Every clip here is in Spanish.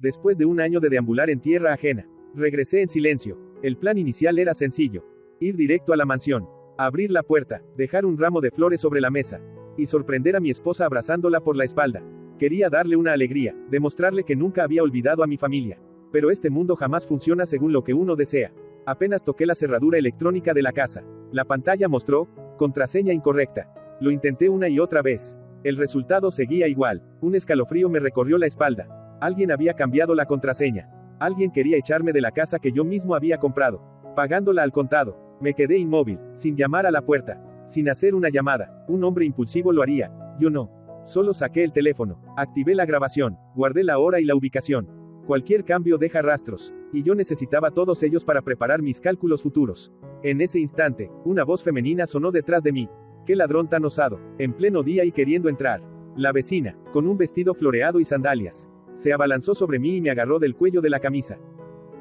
Después de un año de deambular en tierra ajena, regresé en silencio. El plan inicial era sencillo. Ir directo a la mansión, abrir la puerta, dejar un ramo de flores sobre la mesa, y sorprender a mi esposa abrazándola por la espalda. Quería darle una alegría, demostrarle que nunca había olvidado a mi familia. Pero este mundo jamás funciona según lo que uno desea. Apenas toqué la cerradura electrónica de la casa. La pantalla mostró, contraseña incorrecta. Lo intenté una y otra vez. El resultado seguía igual. Un escalofrío me recorrió la espalda. Alguien había cambiado la contraseña. Alguien quería echarme de la casa que yo mismo había comprado, pagándola al contado. Me quedé inmóvil, sin llamar a la puerta, sin hacer una llamada. Un hombre impulsivo lo haría, yo no. Solo saqué el teléfono, activé la grabación, guardé la hora y la ubicación. Cualquier cambio deja rastros, y yo necesitaba todos ellos para preparar mis cálculos futuros. En ese instante, una voz femenina sonó detrás de mí. ¡Qué ladrón tan osado! En pleno día y queriendo entrar. La vecina, con un vestido floreado y sandalias, se abalanzó sobre mí y me agarró del cuello de la camisa.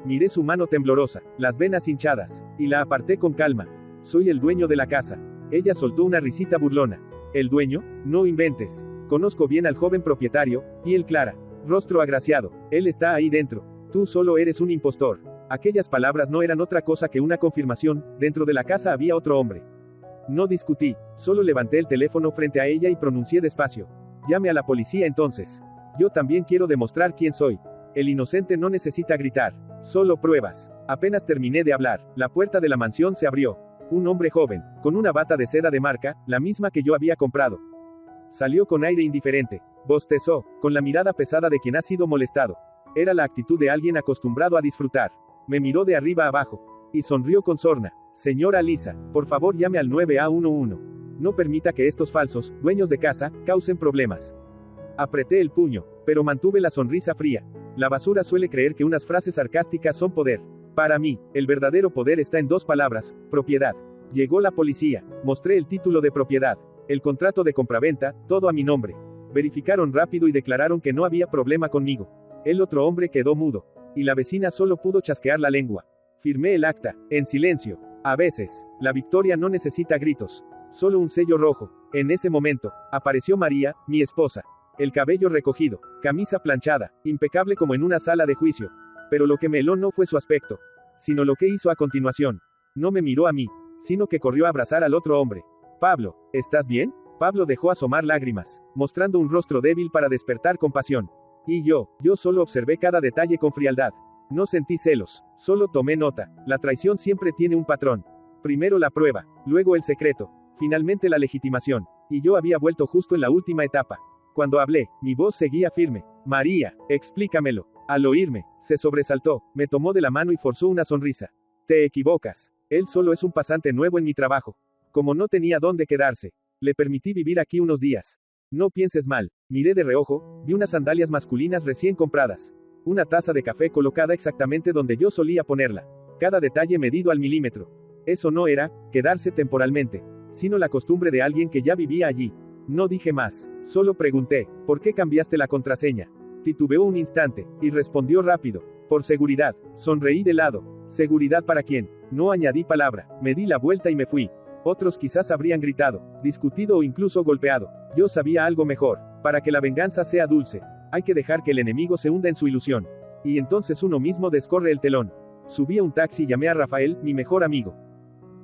Miré su mano temblorosa, las venas hinchadas, y la aparté con calma. Soy el dueño de la casa. Ella soltó una risita burlona. ¿El dueño? No inventes. Conozco bien al joven propietario, piel clara, rostro agraciado. Él está ahí dentro. Tú solo eres un impostor. Aquellas palabras no eran otra cosa que una confirmación. Dentro de la casa había otro hombre. No discutí, solo levanté el teléfono frente a ella y pronuncié despacio. Llame a la policía entonces. Yo también quiero demostrar quién soy. El inocente no necesita gritar. Solo pruebas. Apenas terminé de hablar, la puerta de la mansión se abrió. Un hombre joven, con una bata de seda de marca, la misma que yo había comprado. Salió con aire indiferente. Bostezó, con la mirada pesada de quien ha sido molestado. Era la actitud de alguien acostumbrado a disfrutar. Me miró de arriba a abajo. Y sonrió con sorna. Señora Lisa, por favor llame al 911. No permita que estos falsos, dueños de casa, causen problemas. Apreté el puño, pero mantuve la sonrisa fría. La basura suele creer que unas frases sarcásticas son poder. Para mí, el verdadero poder está en dos palabras: propiedad. Llegó la policía. Mostré el título de propiedad, el contrato de compraventa, todo a mi nombre. Verificaron rápido y declararon que no había problema conmigo. El otro hombre quedó mudo, y la vecina solo pudo chasquear la lengua. Firmé el acta, en silencio. A veces, la victoria no necesita gritos, solo un sello rojo. En ese momento, apareció María, mi esposa. El cabello recogido, camisa planchada, impecable como en una sala de juicio. Pero lo que me heló no fue su aspecto, sino lo que hizo a continuación. No me miró a mí, sino que corrió a abrazar al otro hombre. Pablo, ¿estás bien? Pablo dejó asomar lágrimas, mostrando un rostro débil para despertar compasión. Y yo solo observé cada detalle con frialdad. No sentí celos, solo tomé nota. La traición siempre tiene un patrón. Primero la prueba, luego el secreto, finalmente la legitimación. Y yo había vuelto justo en la última etapa. Cuando hablé, mi voz seguía firme. María, explícamelo. Al oírme, se sobresaltó, me tomó de la mano y forzó una sonrisa. Te equivocas. Él solo es un pasante nuevo en mi trabajo. Como no tenía dónde quedarse, le permití vivir aquí unos días. No pienses mal. Miré de reojo, vi unas sandalias masculinas recién compradas. Una taza de café colocada exactamente donde yo solía ponerla. Cada detalle medido al milímetro. Eso no era quedarse temporalmente, sino la costumbre de alguien que ya vivía allí. No dije más, solo pregunté, ¿por qué cambiaste la contraseña? Titubeó un instante, y respondió rápido, por seguridad. Sonreí de lado. ¿Seguridad para quién? No añadí palabra, me di la vuelta y me fui. Otros quizás habrían gritado, discutido o incluso golpeado. Yo sabía algo mejor. Para que la venganza sea dulce, hay que dejar que el enemigo se hunda en su ilusión. Y entonces uno mismo descorre el telón. Subí a un taxi y llamé a Rafael, mi mejor amigo.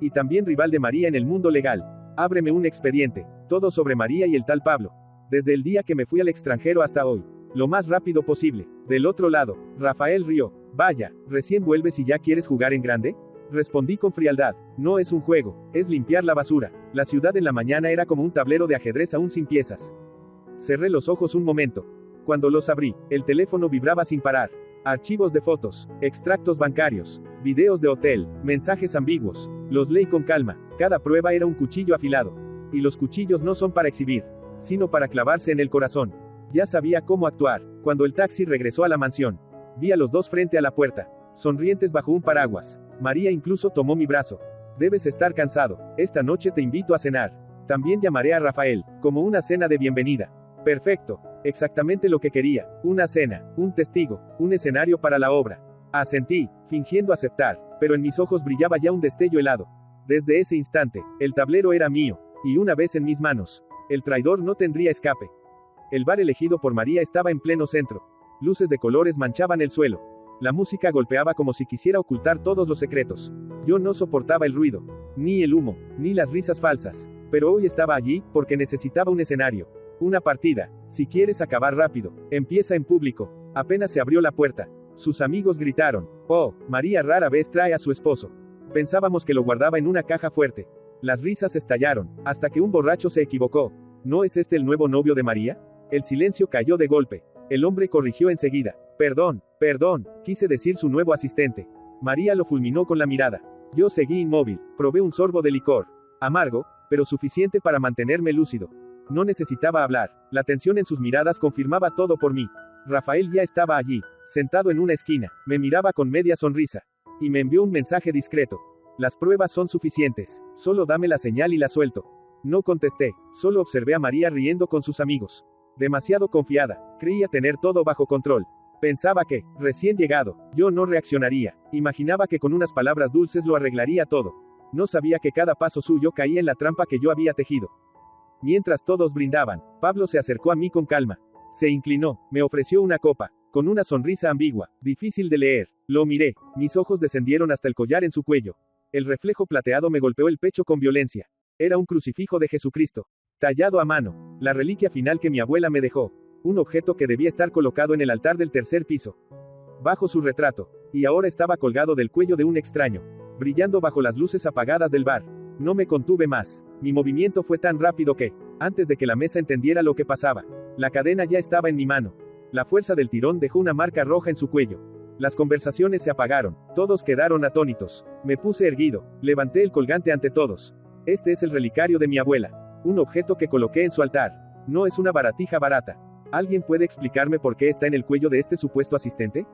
Y también rival de María en el mundo legal. Ábreme un expediente. Todo sobre María y el tal Pablo. Desde el día que me fui al extranjero hasta hoy. Lo más rápido posible. Del otro lado, Rafael rió. Vaya, ¿recién vuelves y ya quieres jugar en grande? Respondí con frialdad. No es un juego, es limpiar la basura. La ciudad en la mañana era como un tablero de ajedrez aún sin piezas. Cerré los ojos un momento. Cuando los abrí, el teléfono vibraba sin parar. Archivos de fotos, extractos bancarios, videos de hotel, mensajes ambiguos. Los leí con calma. Cada prueba era un cuchillo afilado. Y los cuchillos no son para exhibir, sino para clavarse en el corazón. Ya sabía cómo actuar. Cuando el taxi regresó a la mansión, vi a los dos frente a la puerta, sonrientes bajo un paraguas. María incluso tomó mi brazo. Debes estar cansado. Esta noche te invito a cenar. También llamaré a Rafael, como una cena de bienvenida. Perfecto. Exactamente lo que quería. Una cena, un testigo, un escenario para la obra. Asentí, fingiendo aceptar, pero en mis ojos brillaba ya un destello helado. Desde ese instante, el tablero era mío, y una vez en mis manos, el traidor no tendría escape. El bar elegido por María estaba en pleno centro. Luces de colores manchaban el suelo. La música golpeaba como si quisiera ocultar todos los secretos. Yo no soportaba el ruido, ni el humo, ni las risas falsas. Pero hoy estaba allí, porque necesitaba un escenario. Una partida. Si quieres acabar rápido, empieza en público. Apenas se abrió la puerta. Sus amigos gritaron: «Oh, María rara vez trae a su esposo». Pensábamos que lo guardaba en una caja fuerte. Las risas estallaron, hasta que un borracho se equivocó. ¿No es este el nuevo novio de María? El silencio cayó de golpe. El hombre corrigió enseguida. Perdón, quise decir su nuevo asistente. María lo fulminó con la mirada. Yo seguí inmóvil, probé un sorbo de licor. Amargo, pero suficiente para mantenerme lúcido. No necesitaba hablar. La tensión en sus miradas confirmaba todo por mí. Rafael ya estaba allí, sentado en una esquina, me miraba con media sonrisa. Y me envió un mensaje discreto. Las pruebas son suficientes, solo dame la señal y la suelto. No contesté, solo observé a María riendo con sus amigos. Demasiado confiada, creía tener todo bajo control. Pensaba que, recién llegado, yo no reaccionaría. Imaginaba que con unas palabras dulces lo arreglaría todo. No sabía que cada paso suyo caía en la trampa que yo había tejido. Mientras todos brindaban, Pablo se acercó a mí con calma. Se inclinó, me ofreció una copa, con una sonrisa ambigua, difícil de leer. Lo miré, mis ojos descendieron hasta el collar en su cuello. El reflejo plateado me golpeó el pecho con violencia. Era un crucifijo de Jesucristo, tallado a mano, la reliquia final que mi abuela me dejó. Un objeto que debía estar colocado en el altar del tercer piso, bajo su retrato, y ahora estaba colgado del cuello de un extraño, brillando bajo las luces apagadas del bar. No me contuve más. Mi movimiento fue tan rápido que, antes de que la mesa entendiera lo que pasaba, la cadena ya estaba en mi mano. La fuerza del tirón dejó una marca roja en su cuello. Las conversaciones se apagaron, todos quedaron atónitos. Me puse erguido, levanté el colgante ante todos. Este es el relicario de mi abuela. Un objeto que coloqué en su altar. No es una baratija barata. ¿Alguien puede explicarme por qué está en el cuello de este supuesto asistente?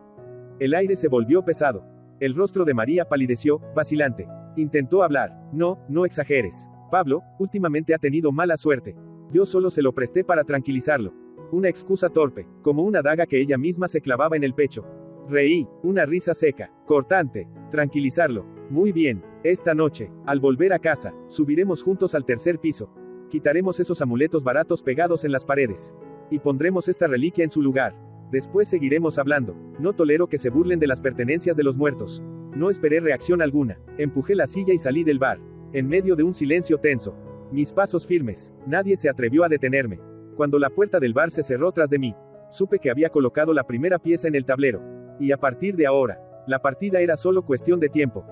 El aire se volvió pesado. El rostro de María palideció, vacilante. Intentó hablar. No exageres. Pablo, últimamente ha tenido mala suerte. Yo solo se lo presté para tranquilizarlo. Una excusa torpe, como una daga que ella misma se clavaba en el pecho. Reí, una risa seca, cortante. Tranquilizarlo. Muy bien. Esta noche, al volver a casa, subiremos juntos al tercer piso. Quitaremos esos amuletos baratos pegados en las paredes. Y pondremos esta reliquia en su lugar. Después seguiremos hablando. No tolero que se burlen de las pertenencias de los muertos. No esperé reacción alguna. Empujé la silla y salí del bar. En medio de un silencio tenso. Mis pasos firmes. Nadie se atrevió a detenerme. Cuando la puerta del bar se cerró tras de mí, supe que había colocado la primera pieza en el tablero. Y a partir de ahora, la partida era solo cuestión de tiempo.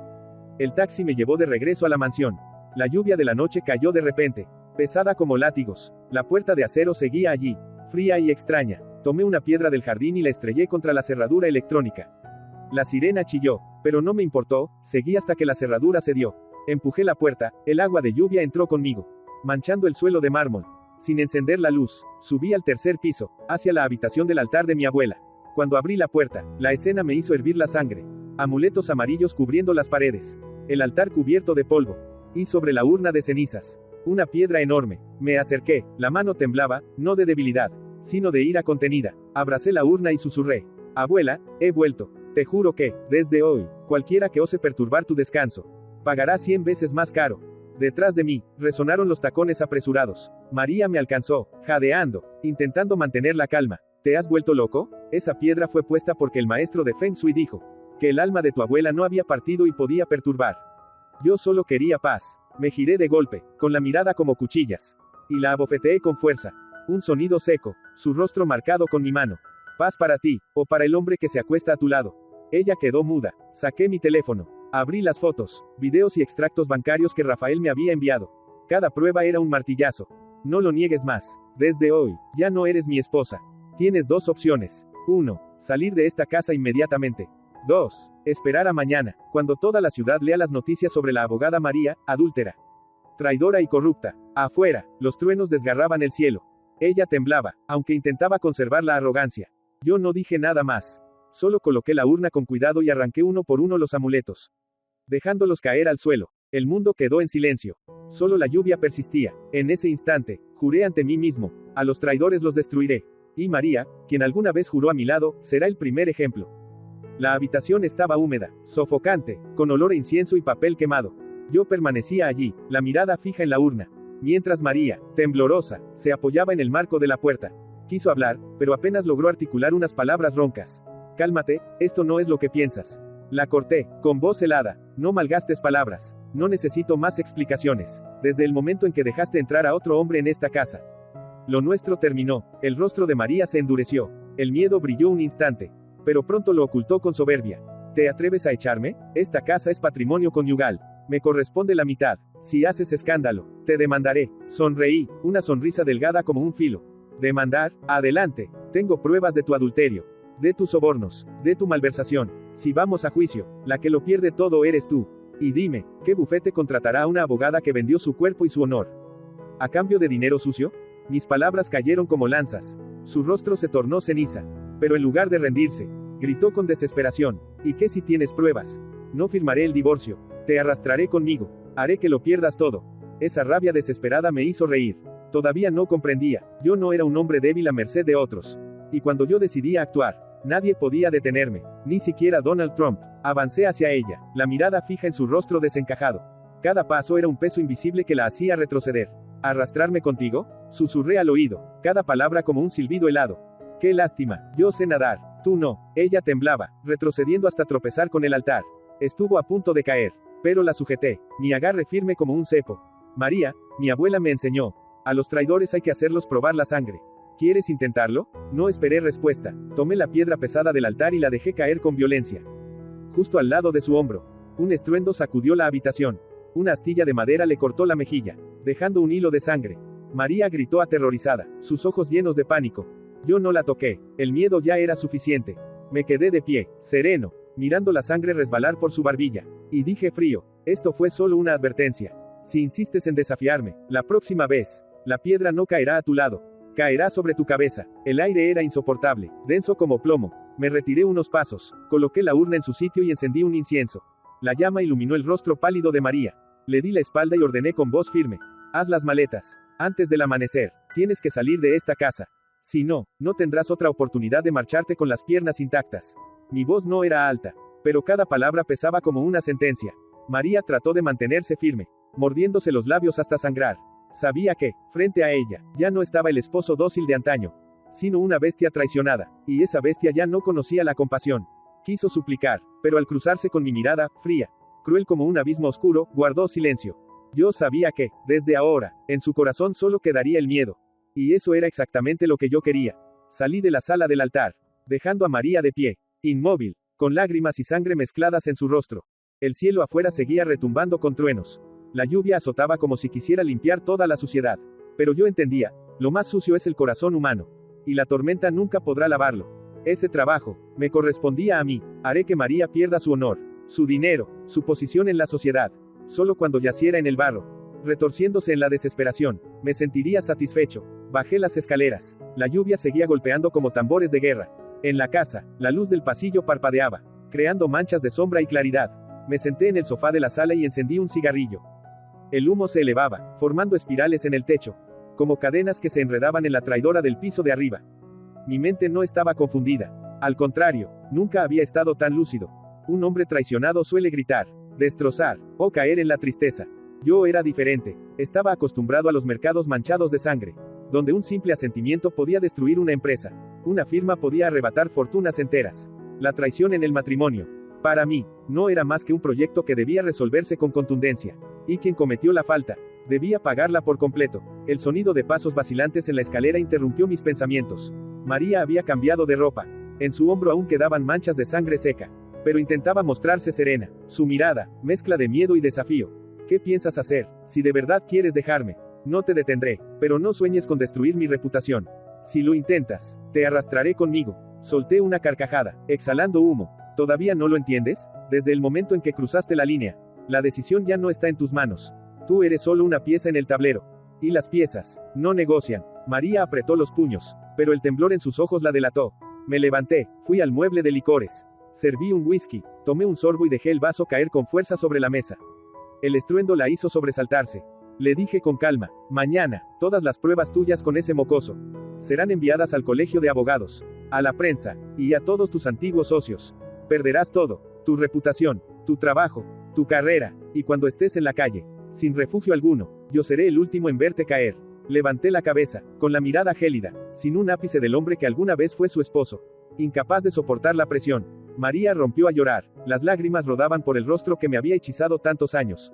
El taxi me llevó de regreso a la mansión. La lluvia de la noche cayó de repente, pesada como látigos. La puerta de acero seguía allí, fría y extraña. Tomé una piedra del jardín y la estrellé contra la cerradura electrónica. La sirena chilló, pero no me importó, seguí hasta que la cerradura cedió. Empujé la puerta, el agua de lluvia entró conmigo, manchando el suelo de mármol. Sin encender la luz, subí al tercer piso, hacia la habitación del altar de mi abuela. Cuando abrí la puerta, la escena me hizo hervir la sangre. Amuletos amarillos cubriendo las paredes. El altar cubierto de polvo. Y sobre la urna de cenizas, una piedra enorme. Me acerqué, la mano temblaba, no de debilidad, sino de ira contenida. Abracé la urna y susurré: «Abuela, he vuelto. Te juro que, desde hoy, cualquiera que ose perturbar tu descanso, pagará 100 veces más caro». Detrás de mí, resonaron los tacones apresurados. María me alcanzó, jadeando, intentando mantener la calma. ¿Te has vuelto loco? Esa piedra fue puesta porque el maestro de Feng Shui dijo que el alma de tu abuela no había partido y podía perturbar. Yo solo quería paz. Me giré de golpe, con la mirada como cuchillas, y la abofeteé con fuerza. Un sonido seco, su rostro marcado con mi mano. Paz para ti, o para el hombre que se acuesta a tu lado. Ella quedó muda. Saqué mi teléfono. Abrí las fotos, videos y extractos bancarios que Rafael me había enviado. Cada prueba era un martillazo. No lo niegues más. Desde hoy, ya no eres mi esposa. Tienes dos opciones. 1. Salir de esta casa inmediatamente. 2. Esperar a mañana, cuando toda la ciudad lea las noticias sobre la abogada María, adúltera, traidora y corrupta. Afuera, los truenos desgarraban el cielo. Ella temblaba, aunque intentaba conservar la arrogancia. Yo no dije nada más. Solo coloqué la urna con cuidado y arranqué uno por uno los amuletos, dejándolos caer al suelo. El mundo quedó en silencio. Solo la lluvia persistía. En ese instante, juré ante mí mismo: a los traidores los destruiré. Y María, quien alguna vez juró a mi lado, será el primer ejemplo. La habitación estaba húmeda, sofocante, con olor a incienso y papel quemado. Yo permanecía allí, la mirada fija en la urna, mientras María, temblorosa, se apoyaba en el marco de la puerta. Quiso hablar, pero apenas logró articular unas palabras roncas. Cálmate, esto no es lo que piensas. La corté, con voz helada. No malgastes palabras. No necesito más explicaciones. Desde el momento en que dejaste entrar a otro hombre en esta casa. Lo nuestro terminó. El rostro de María se endureció. El miedo brilló un instante. Pero pronto lo ocultó con soberbia. ¿Te atreves a echarme? Esta casa es patrimonio conyugal. Me corresponde la mitad. Si haces escándalo, te demandaré. Sonreí, una sonrisa delgada como un filo. ¿Demandar? Adelante. Tengo pruebas de tu adulterio. De tus sobornos. De tu malversación. Si vamos a juicio, la que lo pierde todo eres tú. Y dime, ¿qué bufete contratará a una abogada que vendió su cuerpo y su honor? ¿A cambio de dinero sucio? Mis palabras cayeron como lanzas. Su rostro se tornó ceniza. Pero en lugar de rendirse, gritó con desesperación. ¿Y qué si tienes pruebas? No firmaré el divorcio. Te arrastraré conmigo. Haré que lo pierdas todo. Esa rabia desesperada me hizo reír. Todavía no comprendía. Yo no era un hombre débil a merced de otros. Y cuando yo decidía actuar, nadie podía detenerme. Ni siquiera Donald Trump. Avancé hacia ella, la mirada fija en su rostro desencajado. Cada paso era un peso invisible que la hacía retroceder. ¿Arrastrarme contigo? Susurré al oído. Cada palabra como un silbido helado. Qué lástima. Yo sé nadar. Tú no. Ella temblaba, retrocediendo hasta tropezar con el altar. Estuvo a punto de caer. Pero la sujeté. Mi agarre firme como un cepo. María, mi abuela me enseñó. A los traidores hay que hacerlos probar la sangre. ¿Quieres intentarlo? No esperé respuesta. Tomé la piedra pesada del altar y la dejé caer con violencia. Justo al lado de su hombro. Un estruendo sacudió la habitación. Una astilla de madera le cortó la mejilla, dejando un hilo de sangre. María gritó aterrorizada, sus ojos llenos de pánico. Yo no la toqué. El miedo ya era suficiente. Me quedé de pie, sereno, mirando la sangre resbalar por su barbilla. Y dije frío, esto fue solo una advertencia. Si insistes en desafiarme, la próxima vez, la piedra no caerá a tu lado. Caerá sobre tu cabeza. El aire era insoportable, denso como plomo. Me retiré unos pasos, coloqué la urna en su sitio y encendí un incienso. La llama iluminó el rostro pálido de María. Le di la espalda y ordené con voz firme. Haz las maletas. Antes del amanecer, tienes que salir de esta casa. Si no, no tendrás otra oportunidad de marcharte con las piernas intactas. Mi voz no era alta, pero cada palabra pesaba como una sentencia. María trató de mantenerse firme, mordiéndose los labios hasta sangrar. Sabía que, frente a ella, ya no estaba el esposo dócil de antaño, sino una bestia traicionada, y esa bestia ya no conocía la compasión. Quiso suplicar, pero al cruzarse con mi mirada, fría, cruel como un abismo oscuro, guardó silencio. Yo sabía que, desde ahora, en su corazón solo quedaría el miedo. Y eso era exactamente lo que yo quería. Salí de la sala del altar, dejando a María de pie, inmóvil, con lágrimas y sangre mezcladas en su rostro. El cielo afuera seguía retumbando con truenos. La lluvia azotaba como si quisiera limpiar toda la suciedad. Pero yo entendía, lo más sucio es el corazón humano. Y la tormenta nunca podrá lavarlo. Ese trabajo, me correspondía a mí. Haré que María pierda su honor, su dinero, su posición en la sociedad. Solo cuando yaciera en el barro, retorciéndose en la desesperación, me sentiría satisfecho. Bajé las escaleras. La lluvia seguía golpeando como tambores de guerra. En la casa, la luz del pasillo parpadeaba, creando manchas de sombra y claridad. Me senté en el sofá de la sala y encendí un cigarrillo. El humo se elevaba, formando espirales en el techo, como cadenas que se enredaban en la traidora del piso de arriba. Mi mente no estaba confundida. Al contrario, nunca había estado tan lúcido. Un hombre traicionado suele gritar, destrozar, o caer en la tristeza. Yo era diferente. Estaba acostumbrado a los mercados manchados de sangre, donde un simple asentimiento podía destruir una empresa. Una firma podía arrebatar fortunas enteras. La traición en el matrimonio, para mí, no era más que un proyecto que debía resolverse con contundencia. Y quien cometió la falta, debía pagarla por completo. El sonido de pasos vacilantes en la escalera interrumpió mis pensamientos. María había cambiado de ropa. En su hombro aún quedaban manchas de sangre seca. Pero intentaba mostrarse serena. Su mirada, mezcla de miedo y desafío. ¿Qué piensas hacer? Si de verdad quieres dejarme, no te detendré, pero no sueñes con destruir mi reputación. Si lo intentas, te arrastraré conmigo. Solté una carcajada, exhalando humo. ¿Todavía no lo entiendes? Desde el momento en que cruzaste la línea, la decisión ya no está en tus manos. Tú eres solo una pieza en el tablero. Y las piezas, no negocian. María apretó los puños, pero el temblor en sus ojos la delató. Me levanté, fui al mueble de licores. Serví un whisky, tomé un sorbo y dejé el vaso caer con fuerza sobre la mesa. El estruendo la hizo sobresaltarse. Le dije con calma, mañana, todas las pruebas tuyas con ese mocoso serán enviadas al colegio de abogados, a la prensa, y a todos tus antiguos socios. Perderás todo, tu reputación, tu trabajo, tu carrera, y cuando estés en la calle, sin refugio alguno, yo seré el último en verte caer. Levanté la cabeza, con la mirada gélida, sin un ápice del hombre que alguna vez fue su esposo. Incapaz de soportar la presión, María rompió a llorar, las lágrimas rodaban por el rostro que me había hechizado tantos años.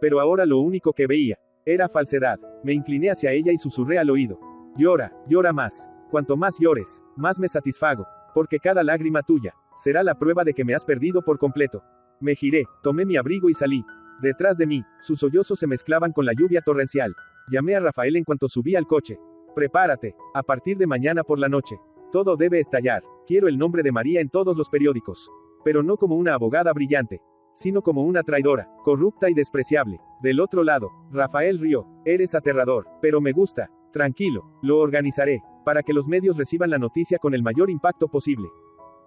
Pero ahora lo único que veía era falsedad. Me incliné hacia ella y susurré al oído: llora, llora más. Cuanto más llores, más me satisfago, porque cada lágrima tuya será la prueba de que me has perdido por completo. Me giré, tomé mi abrigo y salí. Detrás de mí, sus sollozos se mezclaban con la lluvia torrencial. Llamé a Rafael en cuanto subí al coche. Prepárate, a partir de mañana por la noche. Todo debe estallar. Quiero el nombre de María en todos los periódicos. Pero no como una abogada brillante, sino como una traidora, corrupta y despreciable. Del otro lado, Rafael rió. Eres aterrador, pero me gusta. Tranquilo, lo organizaré, para que los medios reciban la noticia con el mayor impacto posible.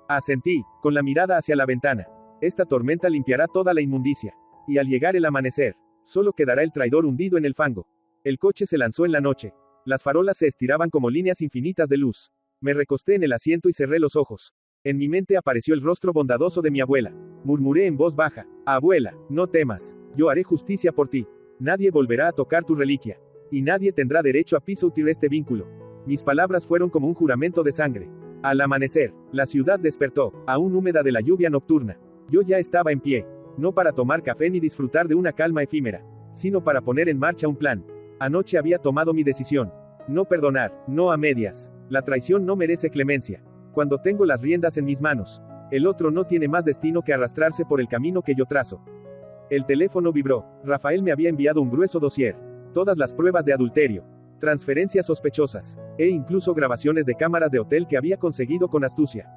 Asentí, con la mirada hacia la ventana. Esta tormenta limpiará toda la inmundicia. Y al llegar el amanecer, solo quedará el traidor hundido en el fango. El coche se lanzó en la noche. Las farolas se estiraban como líneas infinitas de luz. Me recosté en el asiento y cerré los ojos. En mi mente apareció el rostro bondadoso de mi abuela. Murmuré en voz baja: abuela, no temas, yo haré justicia por ti. Nadie volverá a tocar tu reliquia. Y nadie tendrá derecho a pisotear este vínculo. Mis palabras fueron como un juramento de sangre. Al amanecer, la ciudad despertó, aún húmeda de la lluvia nocturna. Yo ya estaba en pie. No para tomar café ni disfrutar de una calma efímera, sino para poner en marcha un plan. Anoche había tomado mi decisión. No perdonar, no a medias. La traición no merece clemencia. Cuando tengo las riendas en mis manos, el otro no tiene más destino que arrastrarse por el camino que yo trazo. El teléfono vibró. Rafael me había enviado un grueso dossier. Todas las pruebas de adulterio, transferencias sospechosas, e incluso grabaciones de cámaras de hotel que había conseguido con astucia.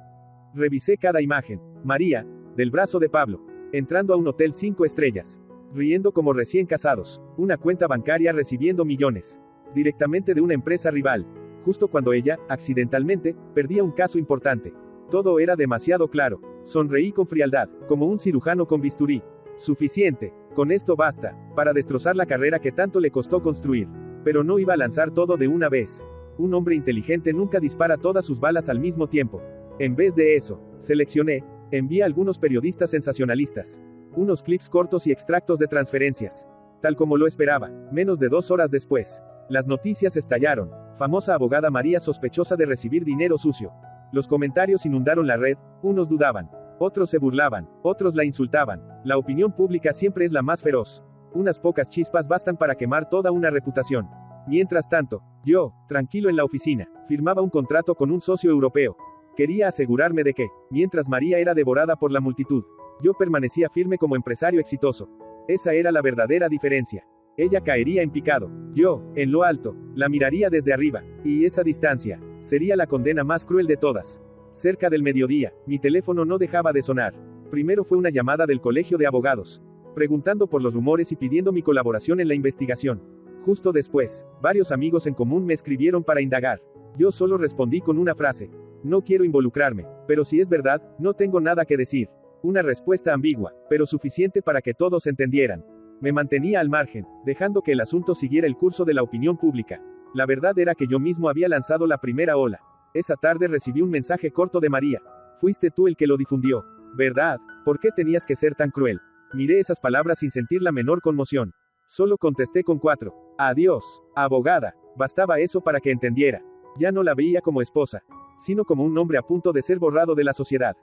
Revisé cada imagen. María, del brazo de Pablo, entrando a un hotel 5 estrellas, riendo como recién casados, una cuenta bancaria recibiendo millones, directamente de una empresa rival, justo cuando ella, accidentalmente, perdía un caso importante. Todo era demasiado claro. Sonreí con frialdad, como un cirujano con bisturí. Suficiente, con esto basta, para destrozar la carrera que tanto le costó construir. Pero no iba a lanzar todo de una vez. Un hombre inteligente nunca dispara todas sus balas al mismo tiempo. En vez de eso, seleccioné, envié a algunos periodistas sensacionalistas unos clips cortos y extractos de transferencias. Tal como lo esperaba, menos de 2 horas después, las noticias estallaron. Famosa abogada María sospechosa de recibir dinero sucio. Los comentarios inundaron la red. Unos dudaban, otros se burlaban, otros la insultaban. La opinión pública siempre es la más feroz. Unas pocas chispas bastan para quemar toda una reputación. Mientras tanto, yo, tranquilo en la oficina, firmaba un contrato con un socio europeo. Quería asegurarme de que, mientras María era devorada por la multitud, yo permanecía firme como empresario exitoso. Esa era la verdadera diferencia. Ella caería en picado. Yo, en lo alto, la miraría desde arriba. Y esa distancia sería la condena más cruel de todas. Cerca del mediodía, mi teléfono no dejaba de sonar. Primero fue una llamada del colegio de abogados, preguntando por los rumores y pidiendo mi colaboración en la investigación. Justo después, varios amigos en común me escribieron para indagar. Yo solo respondí con una frase: no quiero involucrarme, pero si es verdad, no tengo nada que decir. Una respuesta ambigua, pero suficiente para que todos entendieran. Me mantenía al margen, dejando que el asunto siguiera el curso de la opinión pública. La verdad era que yo mismo había lanzado la primera ola. Esa tarde recibí un mensaje corto de María. Fuiste tú el que lo difundió, ¿verdad? ¿Por qué tenías que ser tan cruel? Miré esas palabras sin sentir la menor conmoción. Solo contesté con 4. Adiós, abogada. Bastaba eso para que entendiera. Ya no la veía como esposa, sino como un hombre a punto de ser borrado de la sociedad.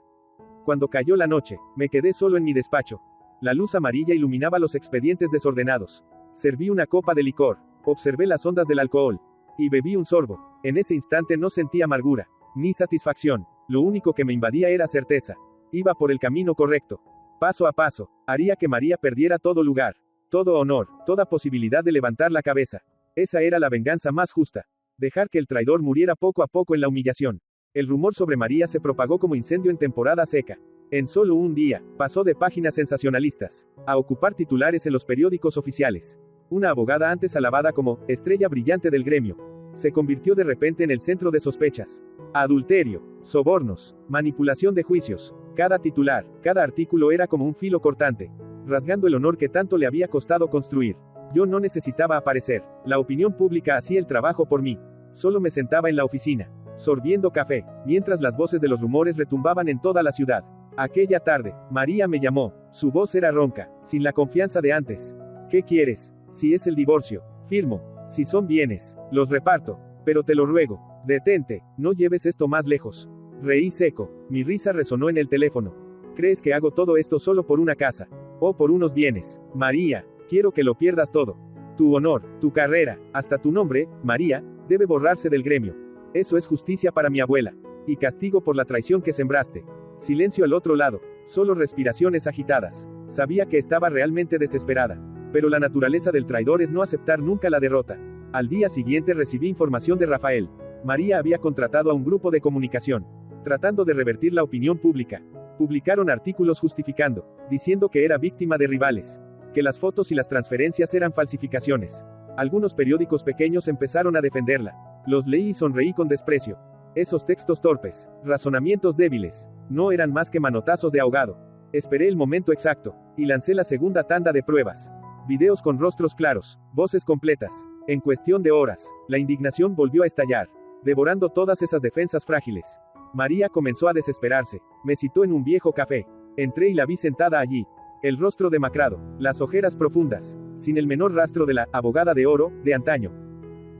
Cuando cayó la noche, me quedé solo en mi despacho. La luz amarilla iluminaba los expedientes desordenados. Serví una copa de licor, observé las ondas del alcohol, y bebí un sorbo. En ese instante no sentí amargura, ni satisfacción. Lo único que me invadía era certeza. Iba por el camino correcto. Paso a paso, haría que María perdiera todo lugar, todo honor, toda posibilidad de levantar la cabeza. Esa era la venganza más justa. Dejar que el traidor muriera poco a poco en la humillación. El rumor sobre María se propagó como incendio en temporada seca. En solo un día, pasó de páginas sensacionalistas a ocupar titulares en los periódicos oficiales. Una abogada antes alabada como estrella brillante del gremio, se convirtió de repente en el centro de sospechas. Adulterio, sobornos, manipulación de juicios. Cada titular, cada artículo era como un filo cortante, rasgando el honor que tanto le había costado construir. Yo no necesitaba aparecer. La opinión pública hacía el trabajo por mí. Solo me sentaba en la oficina, sorbiendo café, mientras las voces de los rumores retumbaban en toda la ciudad. Aquella tarde, María me llamó. Su voz era ronca, sin la confianza de antes. ¿Qué quieres? Si es el divorcio, firmo. Si son bienes, los reparto. Pero te lo ruego, detente, no lleves esto más lejos. Reí seco, mi risa resonó en el teléfono. ¿Crees que hago todo esto solo por una casa? ¿O por unos bienes? María, quiero que lo pierdas todo. Tu honor, tu carrera, hasta tu nombre, María, debe borrarse del gremio. Eso es justicia para mi abuela. Y castigo por la traición que sembraste. Silencio al otro lado, solo respiraciones agitadas. Sabía que estaba realmente desesperada. Pero la naturaleza del traidor es no aceptar nunca la derrota. Al día siguiente recibí información de Rafael. María había contratado a un grupo de comunicación, tratando de revertir la opinión pública. Publicaron artículos justificando, diciendo que era víctima de rivales, que las fotos y las transferencias eran falsificaciones. Algunos periódicos pequeños empezaron a defenderla. Los leí y sonreí con desprecio. Esos textos torpes, razonamientos débiles, no eran más que manotazos de ahogado. Esperé el momento exacto, y lancé la segunda tanda de pruebas. Videos con rostros claros, voces completas. En cuestión de horas, la indignación volvió a estallar, devorando todas esas defensas frágiles. María comenzó a desesperarse. Me citó en un viejo café. Entré y la vi sentada allí. El rostro demacrado, las ojeras profundas, sin el menor rastro de la abogada de oro de antaño.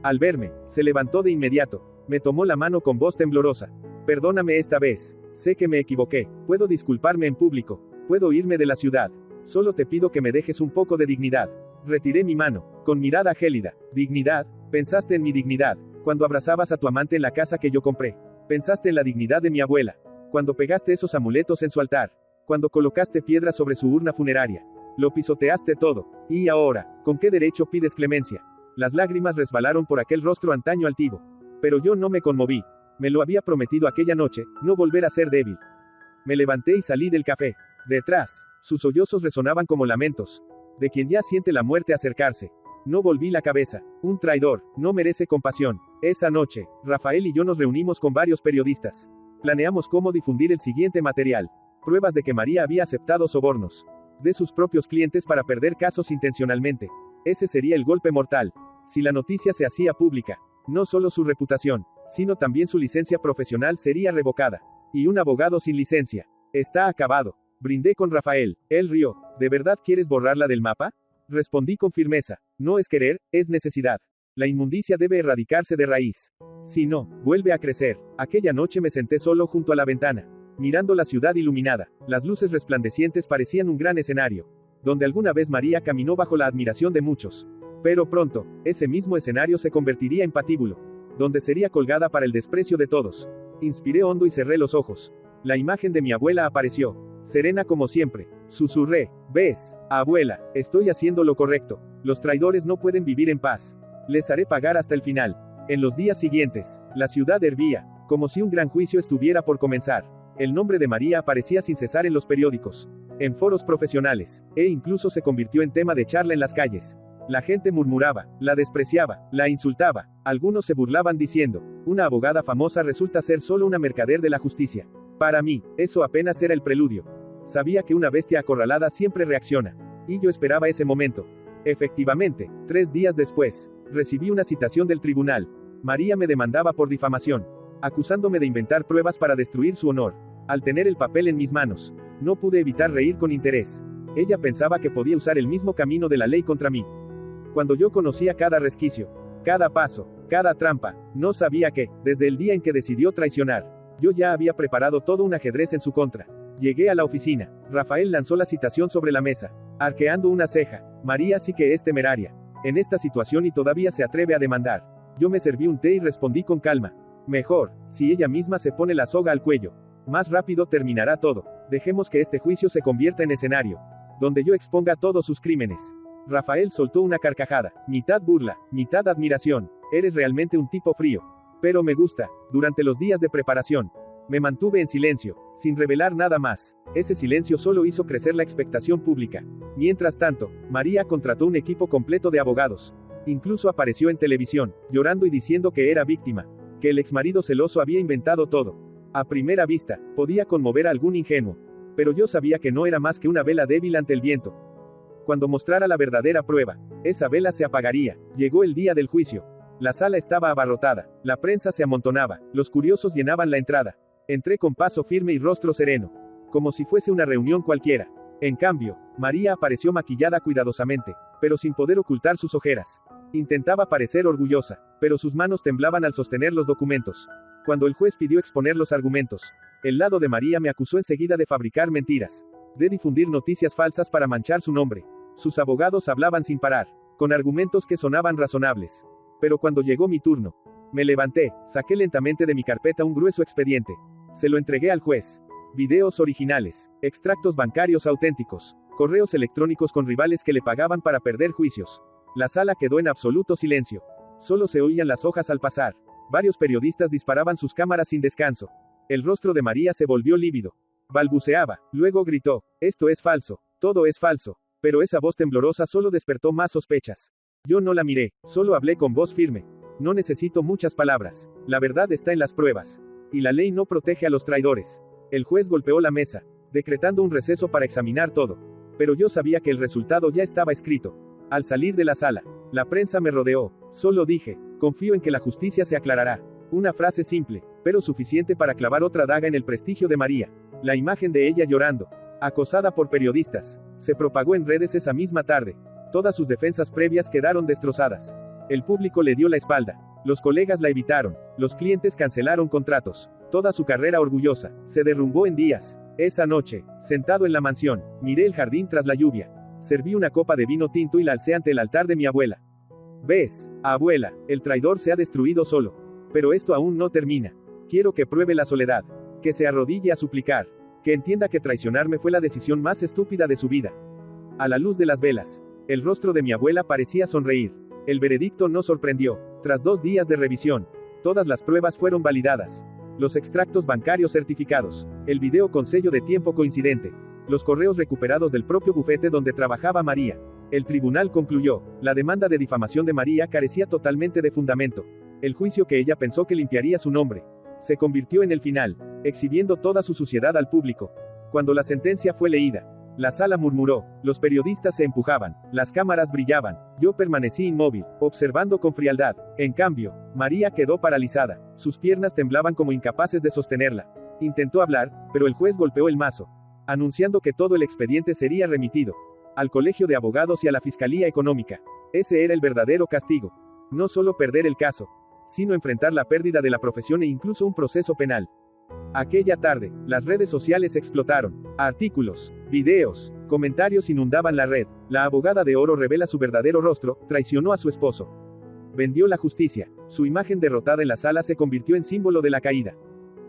Al verme, se levantó de inmediato. Me tomó la mano con voz temblorosa. Perdóname esta vez. Sé que me equivoqué. Puedo disculparme en público. Puedo irme de la ciudad. Solo te pido que me dejes un poco de dignidad. Retiré mi mano, con mirada gélida. ¿Dignidad? ¿Pensaste en mi dignidad cuando abrazabas a tu amante en la casa que yo compré? ¿Pensaste en la dignidad de mi abuela cuando pegaste esos amuletos en su altar? Cuando colocaste piedras sobre su urna funeraria. Lo pisoteaste todo. Y ahora, ¿con qué derecho pides clemencia? Las lágrimas resbalaron por aquel rostro antaño altivo. Pero yo no me conmoví. Me lo había prometido aquella noche, no volver a ser débil. Me levanté y salí del café. Detrás, sus sollozos resonaban como lamentos de quien ya siente la muerte acercarse. No volví la cabeza. Un traidor, no merece compasión. Esa noche, Rafael y yo nos reunimos con varios periodistas. Planeamos cómo difundir el siguiente material. Pruebas de que María había aceptado sobornos de sus propios clientes para perder casos intencionalmente. Ese sería el golpe mortal. Si la noticia se hacía pública, no solo su reputación, sino también su licencia profesional sería revocada. Y un abogado sin licencia. Está acabado. Brindé con Rafael. Él rió. ¿De verdad quieres borrarla del mapa? Respondí con firmeza. No es querer, es necesidad. La inmundicia debe erradicarse de raíz. Si no, vuelve a crecer. Aquella noche me senté solo junto a la ventana, mirando la ciudad iluminada. Las luces resplandecientes parecían un gran escenario, donde alguna vez María caminó bajo la admiración de muchos. Pero pronto, ese mismo escenario se convertiría en patíbulo, donde sería colgada para el desprecio de todos. Inspiré hondo y cerré los ojos. La imagen de mi abuela apareció, serena como siempre. Susurré, ¿ves, abuela? Estoy haciendo lo correcto. Los traidores no pueden vivir en paz. Les haré pagar hasta el final. En los días siguientes, la ciudad hervía, como si un gran juicio estuviera por comenzar. El nombre de María aparecía sin cesar en los periódicos, en foros profesionales, e incluso se convirtió en tema de charla en las calles. La gente murmuraba, la despreciaba, la insultaba. Algunos se burlaban diciendo, una abogada famosa resulta ser solo una mercader de la justicia. Para mí, eso apenas era el preludio. Sabía que una bestia acorralada siempre reacciona. Y yo esperaba ese momento. Efectivamente, 3 días después, recibí una citación del tribunal. María me demandaba por difamación, acusándome de inventar pruebas para destruir su honor. Al tener el papel en mis manos, no pude evitar reír con interés. Ella pensaba que podía usar el mismo camino de la ley contra mí. Cuando yo conocía cada resquicio, cada paso, cada trampa, no sabía que, desde el día en que decidió traicionar, yo ya había preparado todo un ajedrez en su contra. Llegué a la oficina. Rafael lanzó la citación sobre la mesa, arqueando una ceja. María sí que es temeraria en esta situación y todavía se atreve a demandar. Yo me serví un té y respondí con calma. Mejor, si ella misma se pone la soga al cuello. Más rápido terminará todo. Dejemos que este juicio se convierta en escenario, donde yo exponga todos sus crímenes. Rafael soltó una carcajada, mitad burla, mitad admiración. Eres realmente un tipo frío. Pero me gusta. Durante los días de preparación, me mantuve en silencio, sin revelar nada más. Ese silencio solo hizo crecer la expectación pública. Mientras tanto, María contrató un equipo completo de abogados. Incluso apareció en televisión, llorando y diciendo que era víctima, que el exmarido celoso había inventado todo. A primera vista, podía conmover a algún ingenuo. Pero yo sabía que no era más que una vela débil ante el viento. Cuando mostrara la verdadera prueba, esa vela se apagaría. Llegó el día del juicio. La sala estaba abarrotada, la prensa se amontonaba, los curiosos llenaban la entrada. Entré con paso firme y rostro sereno, como si fuese una reunión cualquiera. En cambio, María apareció maquillada cuidadosamente, pero sin poder ocultar sus ojeras. Intentaba parecer orgullosa, pero sus manos temblaban al sostener los documentos. Cuando el juez pidió exponer los argumentos, el lado de María me acusó enseguida de fabricar mentiras, de difundir noticias falsas para manchar su nombre. Sus abogados hablaban sin parar, con argumentos que sonaban razonables. Pero cuando llegó mi turno, me levanté, saqué lentamente de mi carpeta un grueso expediente. Se lo entregué al juez. Videos originales, extractos bancarios auténticos, correos electrónicos con rivales que le pagaban para perder juicios. La sala quedó en absoluto silencio. Solo se oían las hojas al pasar. Varios periodistas disparaban sus cámaras sin descanso. El rostro de María se volvió lívido. Balbuceaba, luego gritó: «Esto es falso, todo es falso». Pero esa voz temblorosa solo despertó más sospechas. Yo no la miré, solo hablé con voz firme. No necesito muchas palabras. La verdad está en las pruebas. Y la ley no protege a los traidores. El juez golpeó la mesa, decretando un receso para examinar todo. Pero yo sabía que el resultado ya estaba escrito. Al salir de la sala, la prensa me rodeó. Solo dije: «Confío en que la justicia se aclarará». Una frase simple, pero suficiente para clavar otra daga en el prestigio de María. La imagen de ella llorando, acosada por periodistas, se propagó en redes esa misma tarde. Todas sus defensas previas quedaron destrozadas. El público le dio la espalda. Los colegas la evitaron. Los clientes cancelaron contratos. Toda su carrera orgullosa se derrumbó en días. Esa noche, sentado en la mansión, miré el jardín tras la lluvia. Serví una copa de vino tinto y la alcé ante el altar de mi abuela. «¿Ves, abuela? El traidor se ha destruido solo. Pero esto aún no termina. Quiero que pruebe la soledad. Que se arrodille a suplicar. Que entienda que traicionarme fue la decisión más estúpida de su vida». A la luz de las velas, el rostro de mi abuela parecía sonreír. El veredicto no sorprendió. Tras 2 días de revisión, todas las pruebas fueron validadas. Los extractos bancarios certificados, el video con sello de tiempo coincidente, los correos recuperados del propio bufete donde trabajaba María. El tribunal concluyó: la demanda de difamación de María carecía totalmente de fundamento. El juicio que ella pensó que limpiaría su nombre se convirtió en el final, exhibiendo toda su suciedad al público. Cuando la sentencia fue leída, la sala murmuró, los periodistas se empujaban, las cámaras brillaban. Yo permanecí inmóvil, observando con frialdad. En cambio, María quedó paralizada. Sus piernas temblaban como incapaces de sostenerla. Intentó hablar, pero el juez golpeó el mazo, anunciando que todo el expediente sería remitido al Colegio de Abogados y a la Fiscalía Económica. Ese era el verdadero castigo. No solo perder el caso, sino enfrentar la pérdida de la profesión e incluso un proceso penal. Aquella tarde, las redes sociales explotaron. Artículos, videos, comentarios inundaban la red. La abogada de oro revela su verdadero rostro: traicionó a su esposo. Vendió la justicia. Su imagen derrotada en la sala se convirtió en símbolo de la caída.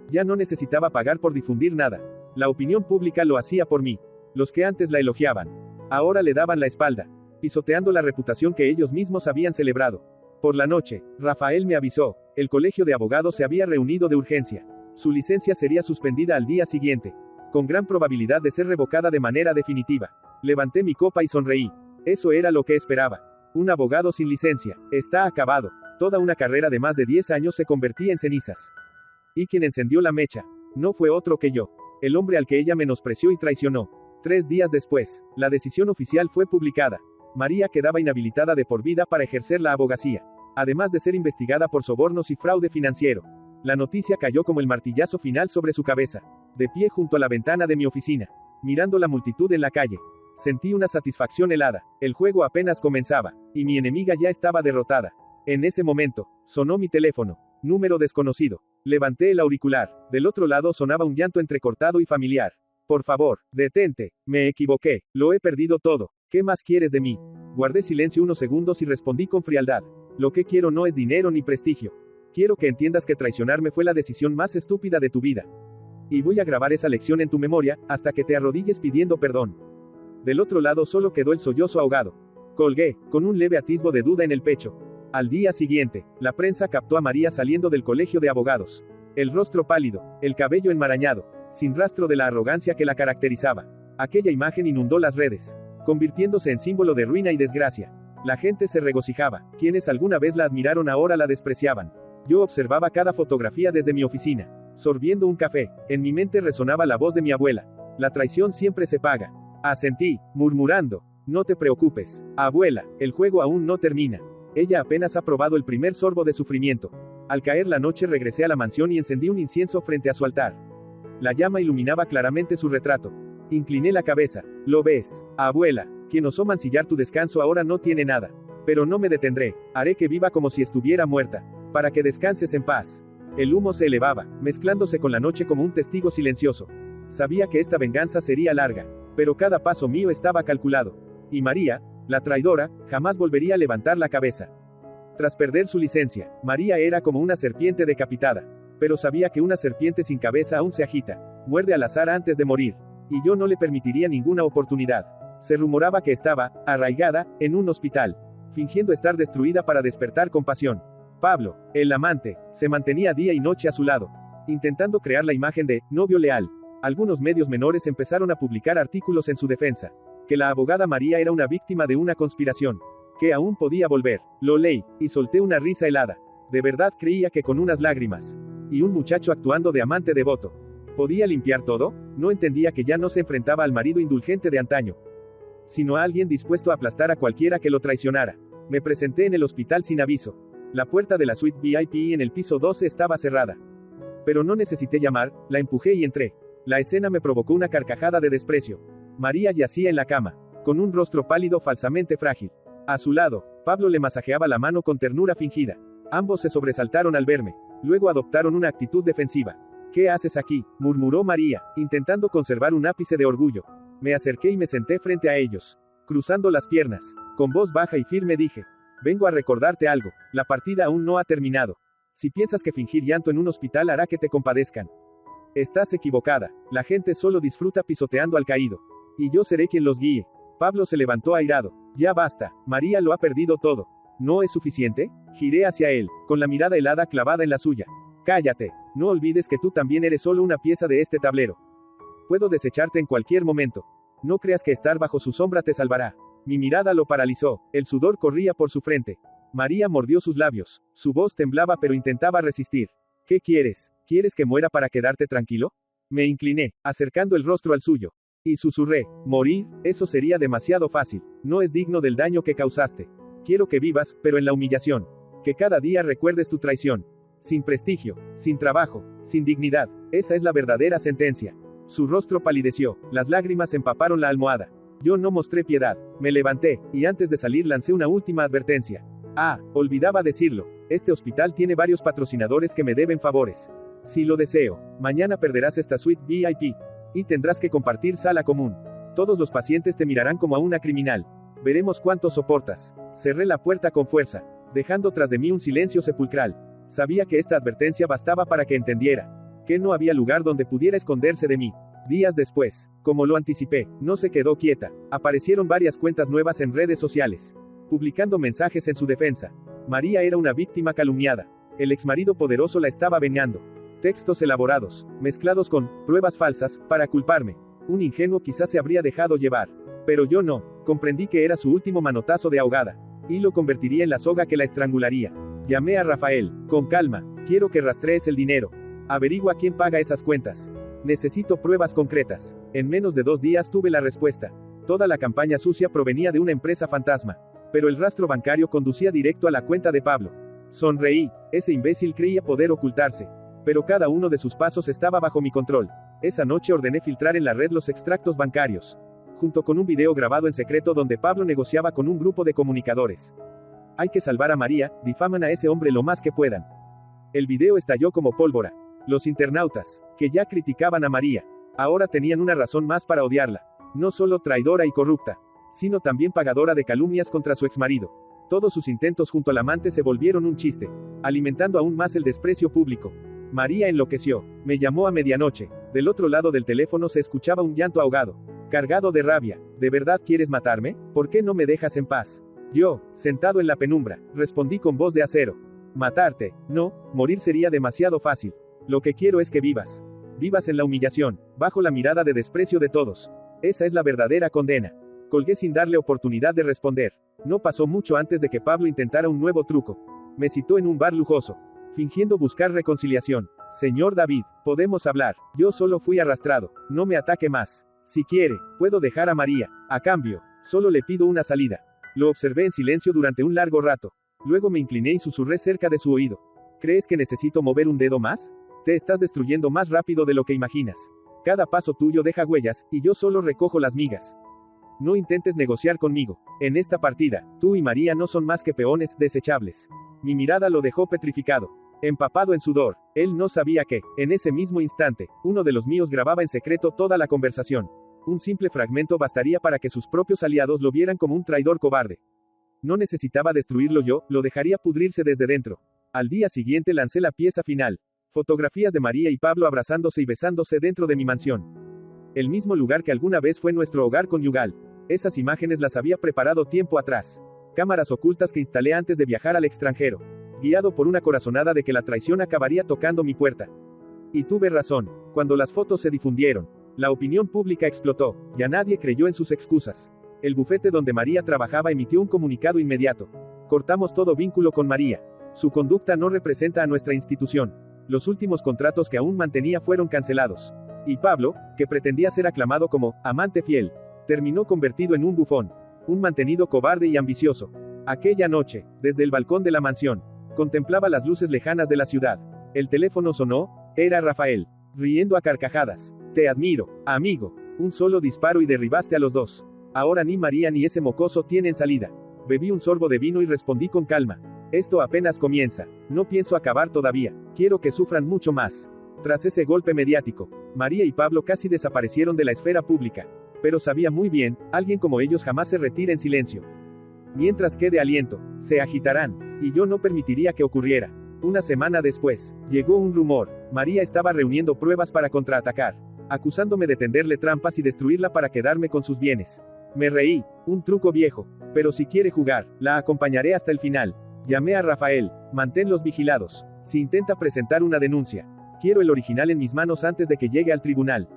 Ya no necesitaba pagar por difundir nada. La opinión pública lo hacía por mí. Los que antes la elogiaban, ahora le daban la espalda, pisoteando la reputación que ellos mismos habían celebrado. Por la noche, Rafael me avisó: el colegio de abogados se había reunido de urgencia. Su licencia sería suspendida al día siguiente, con gran probabilidad de ser revocada de manera definitiva. Levanté mi copa y sonreí. Eso era lo que esperaba. Un abogado sin licencia. Está acabado. Toda una carrera de más de 10 años se convertía en cenizas. Y quien encendió la mecha no fue otro que yo, el hombre al que ella menospreció y traicionó. 3 días después, la decisión oficial fue publicada. María quedaba inhabilitada de por vida para ejercer la abogacía, además de ser investigada por sobornos y fraude financiero. La noticia cayó como el martillazo final sobre su cabeza. De pie junto a la ventana de mi oficina, mirando la multitud en la calle, sentí una satisfacción helada. El juego apenas comenzaba, y mi enemiga ya estaba derrotada. En ese momento, sonó mi teléfono. Número desconocido. Levanté el auricular. Del otro lado sonaba un llanto entrecortado y familiar. «Por favor, detente. Me equivoqué. Lo he perdido todo. ¿Qué más quieres de mí?». Guardé silencio unos segundos y respondí con frialdad: «Lo que quiero no es dinero ni prestigio. Quiero que entiendas que traicionarme fue la decisión más estúpida de tu vida. Y voy a grabar esa lección en tu memoria, hasta que te arrodilles pidiendo perdón». Del otro lado solo quedó el sollozo ahogado. Colgué, con un leve atisbo de duda en el pecho. Al día siguiente, la prensa captó a María saliendo del colegio de abogados. El rostro pálido, el cabello enmarañado, sin rastro de la arrogancia que la caracterizaba. Aquella imagen inundó las redes, convirtiéndose en símbolo de ruina y desgracia. La gente se regocijaba. Quienes alguna vez la admiraron ahora la despreciaban. Yo observaba cada fotografía desde mi oficina, sorbiendo un café. En mi mente resonaba la voz de mi abuela: «La traición siempre se paga». Asentí, murmurando: «No te preocupes, abuela, el juego aún no termina». Ella apenas ha probado el primer sorbo de sufrimiento. Al caer la noche regresé a la mansión y encendí un incienso frente a su altar. La llama iluminaba claramente su retrato. Incliné la cabeza. «¿Lo ves, abuela? Quien osó mancillar tu descanso ahora no tiene nada. Pero no me detendré, haré que viva como si estuviera muerta, para que descanses en paz. El humo se elevaba, mezclándose con la noche como un testigo silencioso. Sabía que esta venganza sería larga, pero cada paso mío estaba calculado. Y María, la traidora, jamás volvería a levantar la cabeza. Tras perder su licencia, María era como una serpiente decapitada. Pero sabía que una serpiente sin cabeza aún se agita, muerde al azar antes de morir. Y yo no le permitiría ninguna oportunidad. Se rumoraba que estaba, arraigada, en un hospital, fingiendo estar destruida para despertar compasión. Pablo, el amante, se mantenía día y noche a su lado, intentando crear la imagen de novio leal. Algunos medios menores empezaron a publicar artículos en su defensa, que la abogada María era una víctima de una conspiración, que aún podía volver. Lo leí, y solté una risa helada. De verdad creía que con unas lágrimas, y un muchacho actuando de amante devoto, ¿podía limpiar todo? No entendía que ya no se enfrentaba al marido indulgente de antaño, sino a alguien dispuesto a aplastar a cualquiera que lo traicionara. Me presenté en el hospital sin aviso. La puerta de la suite VIP en el piso 12 estaba cerrada. Pero no necesité llamar, la empujé y entré. La escena me provocó una carcajada de desprecio. María yacía en la cama, con un rostro pálido falsamente frágil. A su lado, Pablo le masajeaba la mano con ternura fingida. Ambos se sobresaltaron al verme. Luego adoptaron una actitud defensiva. ¿Qué haces aquí?, murmuró María, intentando conservar un ápice de orgullo. Me acerqué y me senté frente a ellos, cruzando las piernas. Con voz baja y firme dije: vengo a recordarte algo, la partida aún no ha terminado. Si piensas que fingir llanto en un hospital hará que te compadezcan, estás equivocada. La gente solo disfruta pisoteando al caído. Y yo seré quien los guíe. Pablo se levantó airado. Ya basta, María lo ha perdido todo. ¿No es suficiente? Giré hacia él, con la mirada helada clavada en la suya. Cállate, no olvides que tú también eres solo una pieza de este tablero. Puedo desecharte en cualquier momento. No creas que estar bajo su sombra te salvará. Mi mirada lo paralizó, el sudor corría por su frente. María mordió sus labios, su voz temblaba pero intentaba resistir. ¿Qué quieres? ¿Quieres que muera para quedarte tranquilo? Me incliné, acercando el rostro al suyo. Y susurré: morir, eso sería demasiado fácil. No es digno del daño que causaste. Quiero que vivas, pero en la humillación. Que cada día recuerdes tu traición. Sin prestigio, sin trabajo, sin dignidad. Esa es la verdadera sentencia. Su rostro palideció, las lágrimas empaparon la almohada. Yo no mostré piedad, me levanté, y antes de salir lancé una última advertencia. Olvidaba decirlo, este hospital tiene varios patrocinadores que me deben favores. Si lo deseo, mañana perderás esta suite VIP. Y tendrás que compartir sala común. Todos los pacientes te mirarán como a una criminal. Veremos cuánto soportas. Cerré la puerta con fuerza, dejando tras de mí un silencio sepulcral. Sabía que esta advertencia bastaba para que entendiera que no había lugar donde pudiera esconderse de mí. Días después, como lo anticipé, no se quedó quieta. Aparecieron varias cuentas nuevas en redes sociales, publicando mensajes en su defensa. María era una víctima calumniada. El exmarido poderoso la estaba vengando. Textos elaborados, mezclados con pruebas falsas, para culparme. Un ingenuo quizás se habría dejado llevar. Pero yo no. Comprendí que era su último manotazo de ahogada. Y lo convertiría en la soga que la estrangularía. Llamé a Rafael. Con calma. Quiero que rastrees el dinero. Averigua quién paga esas cuentas. Necesito pruebas concretas. En menos de 2 días tuve la respuesta. Toda la campaña sucia provenía de una empresa fantasma. Pero el rastro bancario conducía directo a la cuenta de Pablo. Sonreí. Ese imbécil creía poder ocultarse. Pero cada uno de sus pasos estaba bajo mi control. Esa noche ordené filtrar en la red los extractos bancarios, junto con un video grabado en secreto donde Pablo negociaba con un grupo de comunicadores. Hay que salvar a María, difaman a ese hombre lo más que puedan. El video estalló como pólvora. Los internautas, que ya criticaban a María, ahora tenían una razón más para odiarla. No solo traidora y corrupta, sino también pagadora de calumnias contra su exmarido. Todos sus intentos junto al amante se volvieron un chiste, alimentando aún más el desprecio público. María enloqueció. Me llamó a medianoche. Del otro lado del teléfono se escuchaba un llanto ahogado, cargado de rabia. ¿De verdad quieres matarme? ¿Por qué no me dejas en paz? Yo, sentado en la penumbra, respondí con voz de acero. Matarte, no, morir sería demasiado fácil. Lo que quiero es que vivas. Vivas en la humillación, bajo la mirada de desprecio de todos. Esa es la verdadera condena. Colgué sin darle oportunidad de responder. No pasó mucho antes de que Pablo intentara un nuevo truco. Me citó en un bar lujoso, fingiendo buscar reconciliación. Señor David, podemos hablar. Yo solo fui arrastrado. No me ataque más. Si quiere, puedo dejar a María. A cambio, solo le pido una salida. Lo observé en silencio durante un largo rato. Luego me incliné y susurré cerca de su oído. ¿Crees que necesito mover un dedo más? Te estás destruyendo más rápido de lo que imaginas. Cada paso tuyo deja huellas, y yo solo recojo las migas. No intentes negociar conmigo. En esta partida, tú y María no son más que peones desechables. Mi mirada lo dejó petrificado. Empapado en sudor, él no sabía que, en ese mismo instante, uno de los míos grababa en secreto toda la conversación. Un simple fragmento bastaría para que sus propios aliados lo vieran como un traidor cobarde. No necesitaba destruirlo yo, lo dejaría pudrirse desde dentro. Al día siguiente lancé la pieza final. Fotografías de María y Pablo abrazándose y besándose dentro de mi mansión. El mismo lugar que alguna vez fue nuestro hogar conyugal. Esas imágenes las había preparado tiempo atrás. Cámaras ocultas que instalé antes de viajar al extranjero. Guiado por una corazonada de que la traición acabaría tocando mi puerta. Y tuve razón. Cuando las fotos se difundieron, la opinión pública explotó. Ya nadie creyó en sus excusas. El bufete donde María trabajaba emitió un comunicado inmediato. Cortamos todo vínculo con María. Su conducta no representa a nuestra institución. Los últimos contratos que aún mantenía fueron cancelados. Y Pablo, que pretendía ser aclamado como amante fiel, terminó convertido en un bufón. Un mantenido cobarde y ambicioso. Aquella noche, desde el balcón de la mansión, contemplaba las luces lejanas de la ciudad. El teléfono sonó, era Rafael, riendo a carcajadas. Te admiro, amigo. Un solo disparo y derribaste a los dos. Ahora ni María ni ese mocoso tienen salida. Bebí un sorbo de vino y respondí con calma. Esto apenas comienza. No pienso acabar todavía. Quiero que sufran mucho más. Tras ese golpe mediático, María y Pablo casi desaparecieron de la esfera pública. Pero sabía muy bien, alguien como ellos jamás se retira en silencio. Mientras quede aliento, se agitarán. Y yo no permitiría que ocurriera. Una semana después, llegó un rumor. María estaba reuniendo pruebas para contraatacar, acusándome de tenderle trampas y destruirla para quedarme con sus bienes. Me reí, un truco viejo. Pero si quiere jugar, la acompañaré hasta el final. Llamé a Rafael, manténlos vigilados. Si intenta presentar una denuncia, quiero el original en mis manos antes de que llegue al tribunal.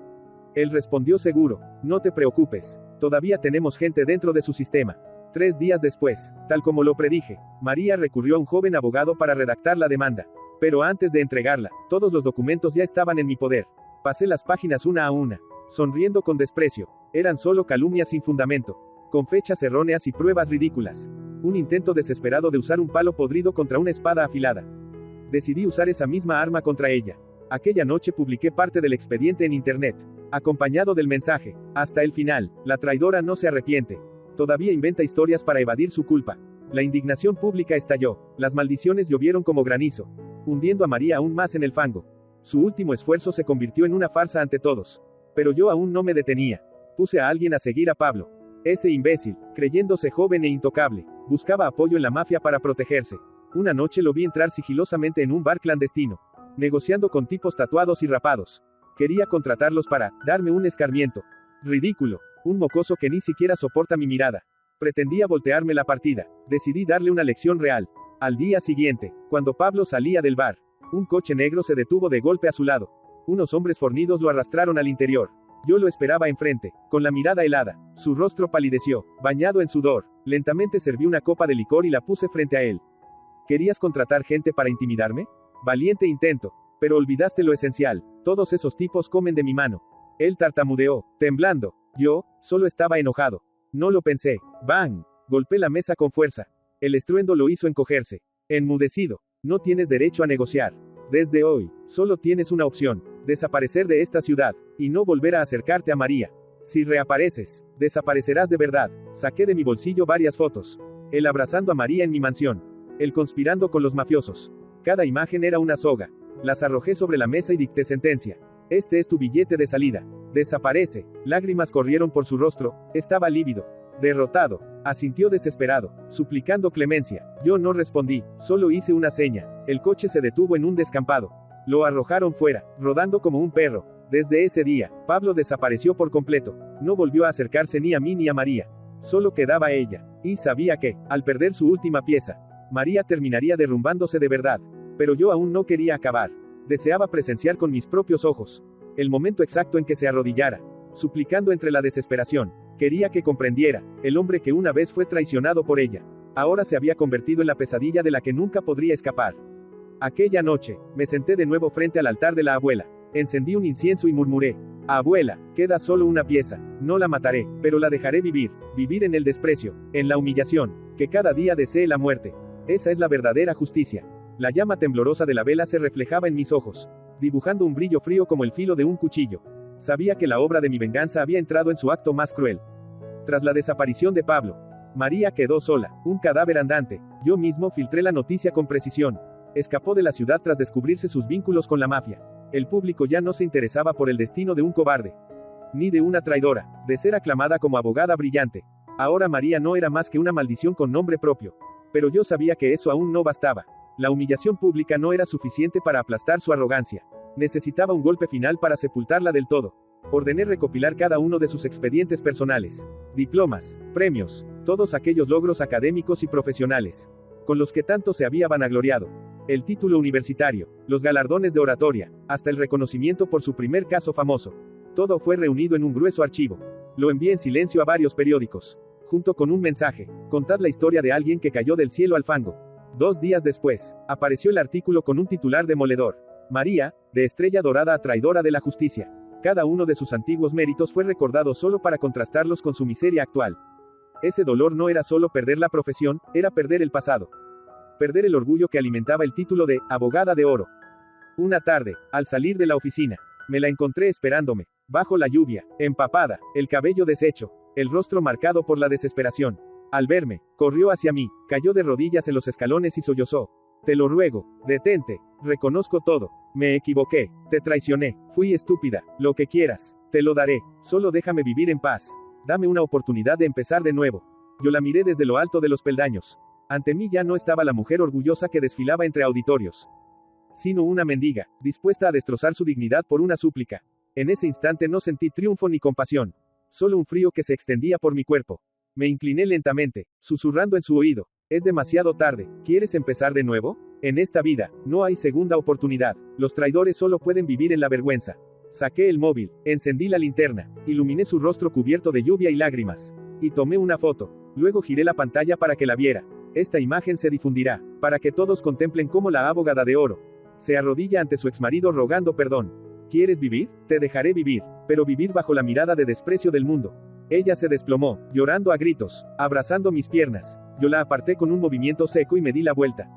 Él respondió seguro, no te preocupes, todavía tenemos gente dentro de su sistema. 3 días después, tal como lo predije, María recurrió a un joven abogado para redactar la demanda. Pero antes de entregarla, todos los documentos ya estaban en mi poder. Pasé las páginas una a una, sonriendo con desprecio. Eran solo calumnias sin fundamento, con fechas erróneas y pruebas ridículas. Un intento desesperado de usar un palo podrido contra una espada afilada. Decidí usar esa misma arma contra ella. Aquella noche publiqué parte del expediente en internet, acompañado del mensaje: hasta el final, la traidora no se arrepiente. Todavía inventa historias para evadir su culpa. La indignación pública estalló. Las maldiciones llovieron como granizo, hundiendo a María aún más en el fango. Su último esfuerzo se convirtió en una farsa ante todos. Pero yo aún no me detenía. Puse a alguien a seguir a Pablo. Ese imbécil, creyéndose joven e intocable, buscaba apoyo en la mafia para protegerse. Una noche lo vi entrar sigilosamente en un bar clandestino, negociando con tipos tatuados y rapados. Quería contratarlos para darme un escarmiento. Ridículo. Un mocoso que ni siquiera soporta mi mirada. Pretendía voltearme la partida. Decidí darle una lección real. Al día siguiente, cuando Pablo salía del bar, un coche negro se detuvo de golpe a su lado. Unos hombres fornidos lo arrastraron al interior. Yo lo esperaba enfrente, con la mirada helada. Su rostro palideció, bañado en sudor. Lentamente serví una copa de licor y la puse frente a él. ¿Querías contratar gente para intimidarme? Valiente intento. Pero olvidaste lo esencial. Todos esos tipos comen de mi mano. Él tartamudeó, temblando. Yo, solo estaba enojado. No lo pensé. ¡Bang! Golpeé la mesa con fuerza. El estruendo lo hizo encogerse. Enmudecido. No tienes derecho a negociar. Desde hoy, solo tienes una opción. Desaparecer de esta ciudad, y no volver a acercarte a María. Si reapareces, desaparecerás de verdad. Saqué de mi bolsillo varias fotos. Él abrazando a María en mi mansión. Él conspirando con los mafiosos. Cada imagen era una soga. Las arrojé sobre la mesa y dicté sentencia. Este es tu billete de salida. Desaparece. Lágrimas corrieron por su rostro. Estaba lívido. Derrotado. Asintió desesperado, suplicando clemencia. Yo no respondí, solo hice una seña. El coche se detuvo en un descampado. Lo arrojaron fuera, rodando como un perro. Desde ese día, Pablo desapareció por completo. No volvió a acercarse ni a mí ni a María. Solo quedaba ella. Y sabía que, al perder su última pieza, María terminaría derrumbándose de verdad. Pero yo aún no quería acabar. Deseaba presenciar con mis propios ojos el momento exacto en que se arrodillara, suplicando entre la desesperación. Quería que comprendiera, el hombre que una vez fue traicionado por ella, ahora se había convertido en la pesadilla de la que nunca podría escapar. Aquella noche, me senté de nuevo frente al altar de la abuela. Encendí un incienso y murmuré: abuela, queda solo una pieza. No la mataré, pero la dejaré vivir en el desprecio, en la humillación, que cada día desee la muerte. Esa es la verdadera justicia. La llama temblorosa de la vela se reflejaba en mis ojos, dibujando un brillo frío como el filo de un cuchillo. Sabía que la obra de mi venganza había entrado en su acto más cruel. Tras la desaparición de Pablo, María quedó sola, un cadáver andante. Yo mismo filtré la noticia con precisión. Escapó de la ciudad tras descubrirse sus vínculos con la mafia. El público ya no se interesaba por el destino de un cobarde, ni de una traidora, de ser aclamada como abogada brillante. Ahora María no era más que una maldición con nombre propio. Pero yo sabía que eso aún no bastaba. La humillación pública no era suficiente para aplastar su arrogancia. Necesitaba un golpe final para sepultarla del todo. Ordené recopilar cada uno de sus expedientes personales, diplomas, premios, todos aquellos logros académicos y profesionales, con los que tanto se había vanagloriado. El título universitario, los galardones de oratoria, hasta el reconocimiento por su primer caso famoso. Todo fue reunido en un grueso archivo. Lo envié en silencio a varios periódicos, junto con un mensaje: contad la historia de alguien que cayó del cielo al fango. 2 días después, apareció el artículo con un titular demoledor: María, de estrella dorada a traidora de la justicia. Cada uno de sus antiguos méritos fue recordado solo para contrastarlos con su miseria actual. Ese dolor no era solo perder la profesión, era perder el pasado. Perder el orgullo que alimentaba el título de abogada de oro. Una tarde, al salir de la oficina, me la encontré esperándome, bajo la lluvia, empapada, el cabello deshecho, el rostro marcado por la desesperación. Al verme, corrió hacia mí, cayó de rodillas en los escalones y sollozó: te lo ruego, detente, reconozco todo, me equivoqué, te traicioné, fui estúpida, lo que quieras, te lo daré, solo déjame vivir en paz, dame una oportunidad de empezar de nuevo. Yo la miré desde lo alto de los peldaños. Ante mí ya no estaba la mujer orgullosa que desfilaba entre auditorios, sino una mendiga, dispuesta a destrozar su dignidad por una súplica. En ese instante no sentí triunfo ni compasión, solo un frío que se extendía por mi cuerpo. Me incliné lentamente, susurrando en su oído: es demasiado tarde, ¿quieres empezar de nuevo? En esta vida, no hay segunda oportunidad, los traidores solo pueden vivir en la vergüenza. Saqué el móvil, encendí la linterna, iluminé su rostro cubierto de lluvia y lágrimas, y tomé una foto. Luego giré la pantalla para que la viera. Esta imagen se difundirá, para que todos contemplen cómo la abogada de oro se arrodilla ante su exmarido rogando perdón. ¿Quieres vivir? Te dejaré vivir, pero vivir bajo la mirada de desprecio del mundo. Ella se desplomó, llorando a gritos, abrazando mis piernas. Yo la aparté con un movimiento seco y me di la vuelta.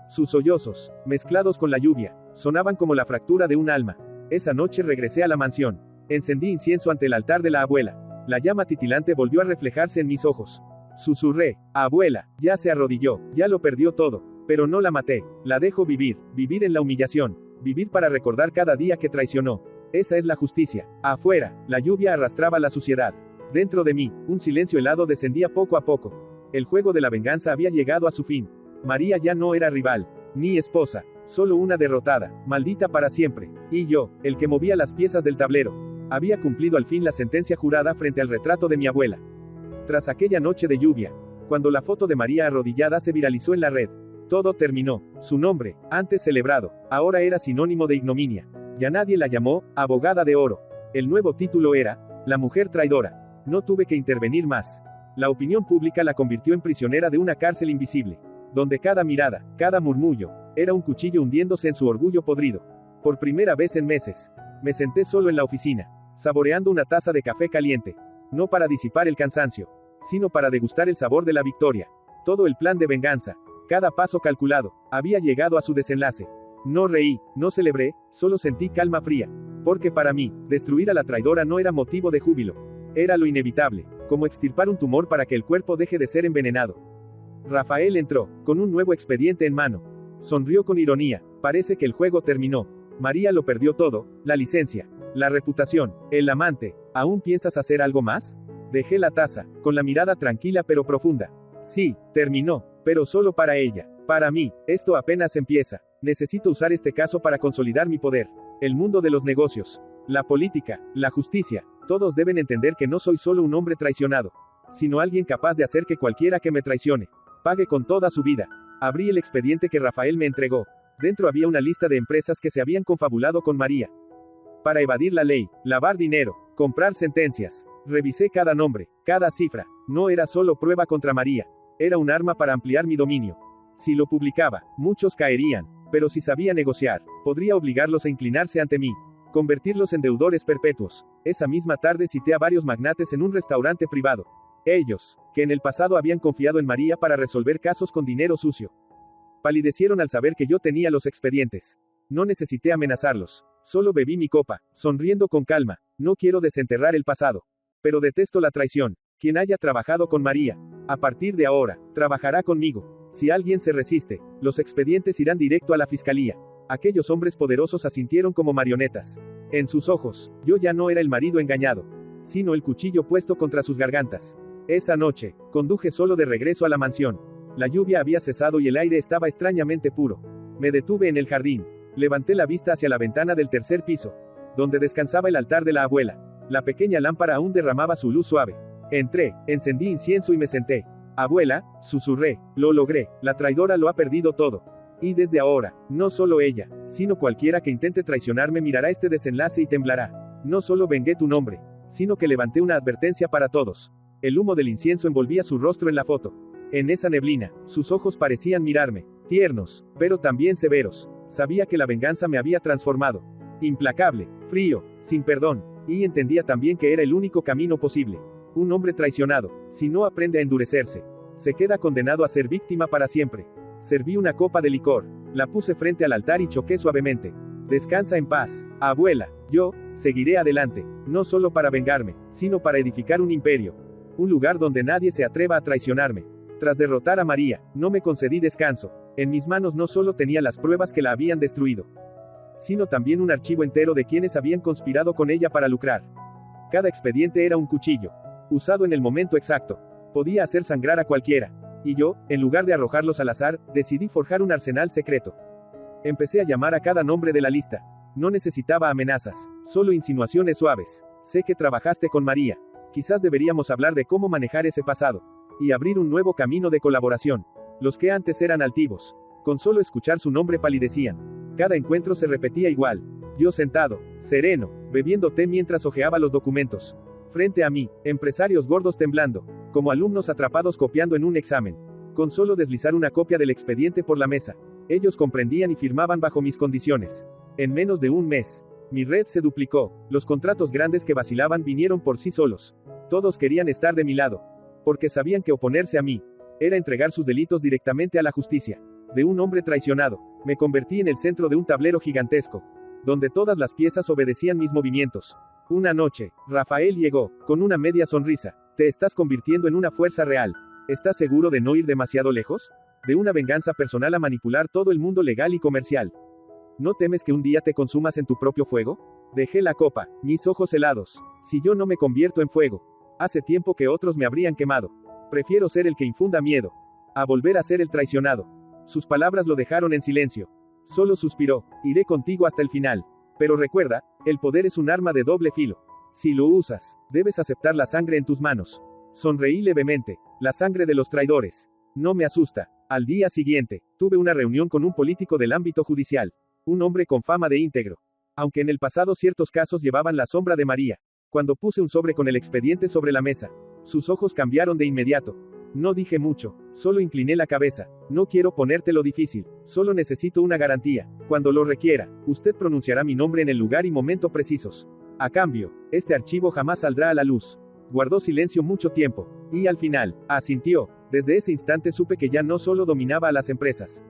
Sus sollozos, mezclados con la lluvia, sonaban como la fractura de un alma. Esa noche regresé a la mansión. Encendí incienso ante el altar de la abuela. La llama titilante volvió a reflejarse en mis ojos. Susurré: abuela, ya se arrodilló, ya lo perdió todo. Pero no la maté, la dejo vivir, vivir en la humillación, vivir para recordar cada día que traicionó. Esa es la justicia. Afuera, la lluvia arrastraba la suciedad. Dentro de mí, un silencio helado descendía poco a poco. El juego de la venganza había llegado a su fin. María ya no era rival, ni esposa, solo una derrotada, maldita para siempre. Y yo, el que movía las piezas del tablero, había cumplido al fin la sentencia jurada frente al retrato de mi abuela. Tras aquella noche de lluvia, cuando la foto de María arrodillada se viralizó en la red, todo terminó. Su nombre, antes celebrado, ahora era sinónimo de ignominia. Ya nadie la llamó abogada de oro. El nuevo título era la mujer traidora. No tuve que intervenir más. La opinión pública la convirtió en prisionera de una cárcel invisible, donde cada mirada, cada murmullo, era un cuchillo hundiéndose en su orgullo podrido. Por primera vez en meses, me senté solo en la oficina, saboreando una taza de café caliente, no para disipar el cansancio, sino para degustar el sabor de la victoria. Todo el plan de venganza, cada paso calculado, había llegado a su desenlace. No reí, no celebré, solo sentí calma fría, porque para mí, destruir a la traidora no era motivo de júbilo. Era lo inevitable, como extirpar un tumor para que el cuerpo deje de ser envenenado. Rafael entró, con un nuevo expediente en mano. Sonrió con ironía: parece que el juego terminó. María lo perdió todo: la licencia, la reputación, el amante. ¿Aún piensas hacer algo más? Dejé la taza, con la mirada tranquila pero profunda. Sí, terminó, pero solo para ella. Para mí, esto apenas empieza. Necesito usar este caso para consolidar mi poder. El mundo de los negocios, la política, la justicia, todos deben entender que no soy solo un hombre traicionado, sino alguien capaz de hacer que cualquiera que me traicione pague con toda su vida. Abrí el expediente que Rafael me entregó. Dentro había una lista de empresas que se habían confabulado con María para evadir la ley, lavar dinero, comprar sentencias. Revisé cada nombre, cada cifra. No era solo prueba contra María, era un arma para ampliar mi dominio. Si lo publicaba, muchos caerían, pero si sabía negociar, podría obligarlos a inclinarse ante mí, convertirlos en deudores perpetuos. Esa misma tarde cité a varios magnates en un restaurante privado. Ellos, que en el pasado habían confiado en María para resolver casos con dinero sucio, palidecieron al saber que yo tenía los expedientes. No necesité amenazarlos, solo bebí mi copa, sonriendo con calma. No quiero desenterrar el pasado, pero detesto la traición. Quien haya trabajado con María, a partir de ahora, trabajará conmigo. Si alguien se resiste, los expedientes irán directo a la fiscalía. Aquellos hombres poderosos asintieron como marionetas. En sus ojos, yo ya no era el marido engañado, sino el cuchillo puesto contra sus gargantas. Esa noche, conduje solo de regreso a la mansión. La lluvia había cesado y el aire estaba extrañamente puro. Me detuve en el jardín. Levanté la vista hacia la ventana del tercer piso, donde descansaba el altar de la abuela. La pequeña lámpara aún derramaba su luz suave. Entré, encendí incienso y me senté. Abuela, susurré, lo logré, la traidora lo ha perdido todo. Y desde ahora, no solo ella, sino cualquiera que intente traicionarme mirará este desenlace y temblará. No solo vengué tu nombre, sino que levanté una advertencia para todos. El humo del incienso envolvía su rostro en la foto. En esa neblina, sus ojos parecían mirarme, tiernos, pero también severos. Sabía que la venganza me había transformado. Implacable, frío, sin perdón, y entendía también que era el único camino posible. Un hombre traicionado, si no aprende a endurecerse, se queda condenado a ser víctima para siempre. Serví una copa de licor, la puse frente al altar y choqué suavemente. Descansa en paz, abuela, yo, seguiré adelante, no solo para vengarme, sino para edificar un imperio. Un lugar donde nadie se atreva a traicionarme. Tras derrotar a María, no me concedí descanso. En mis manos no solo tenía las pruebas que la habían destruido, sino también un archivo entero de quienes habían conspirado con ella para lucrar. Cada expediente era un cuchillo, usado en el momento exacto. Podía hacer sangrar a cualquiera. Y yo, en lugar de arrojarlos al azar, decidí forjar un arsenal secreto. Empecé a llamar a cada nombre de la lista. No necesitaba amenazas, solo insinuaciones suaves. Sé que trabajaste con María. Quizás deberíamos hablar de cómo manejar ese pasado. Y abrir un nuevo camino de colaboración. Los que antes eran altivos, con solo escuchar su nombre palidecían. Cada encuentro se repetía igual. Yo sentado, sereno, bebiendo té mientras hojeaba los documentos. Frente a mí, empresarios gordos temblando, como alumnos atrapados copiando en un examen. Con solo deslizar una copia del expediente por la mesa, ellos comprendían y firmaban bajo mis condiciones. En menos de un mes, mi red se duplicó. Los contratos grandes que vacilaban vinieron por sí solos. Todos querían estar de mi lado, porque sabían que oponerse a mí era entregar sus delitos directamente a la justicia. De un hombre traicionado, me convertí en el centro de un tablero gigantesco, donde todas las piezas obedecían mis movimientos. Una noche, Rafael llegó, con una media sonrisa. Te estás convirtiendo en una fuerza real. ¿Estás seguro de no ir demasiado lejos? De una venganza personal a manipular todo el mundo legal y comercial. ¿No temes que un día te consumas en tu propio fuego? Dejé la copa, mis ojos helados. Si yo no me convierto en fuego, hace tiempo que otros me habrían quemado. Prefiero ser el que infunda miedo, a volver a ser el traicionado. Sus palabras lo dejaron en silencio. Solo suspiró, iré contigo hasta el final. Pero recuerda, el poder es un arma de doble filo. Si lo usas, debes aceptar la sangre en tus manos. Sonreí levemente. La sangre de los traidores. No me asusta. Al día siguiente, tuve una reunión con un político del ámbito judicial. Un hombre con fama de íntegro. Aunque en el pasado ciertos casos llevaban la sombra de María. Cuando puse un sobre con el expediente sobre la mesa, sus ojos cambiaron de inmediato. No dije mucho, solo incliné la cabeza. No quiero ponértelo difícil, solo necesito una garantía. Cuando lo requiera, usted pronunciará mi nombre en el lugar y momento precisos. A cambio, este archivo jamás saldrá a la luz. Guardó silencio mucho tiempo, y al final, asintió. Desde ese instante supe que ya no solo dominaba a las empresas,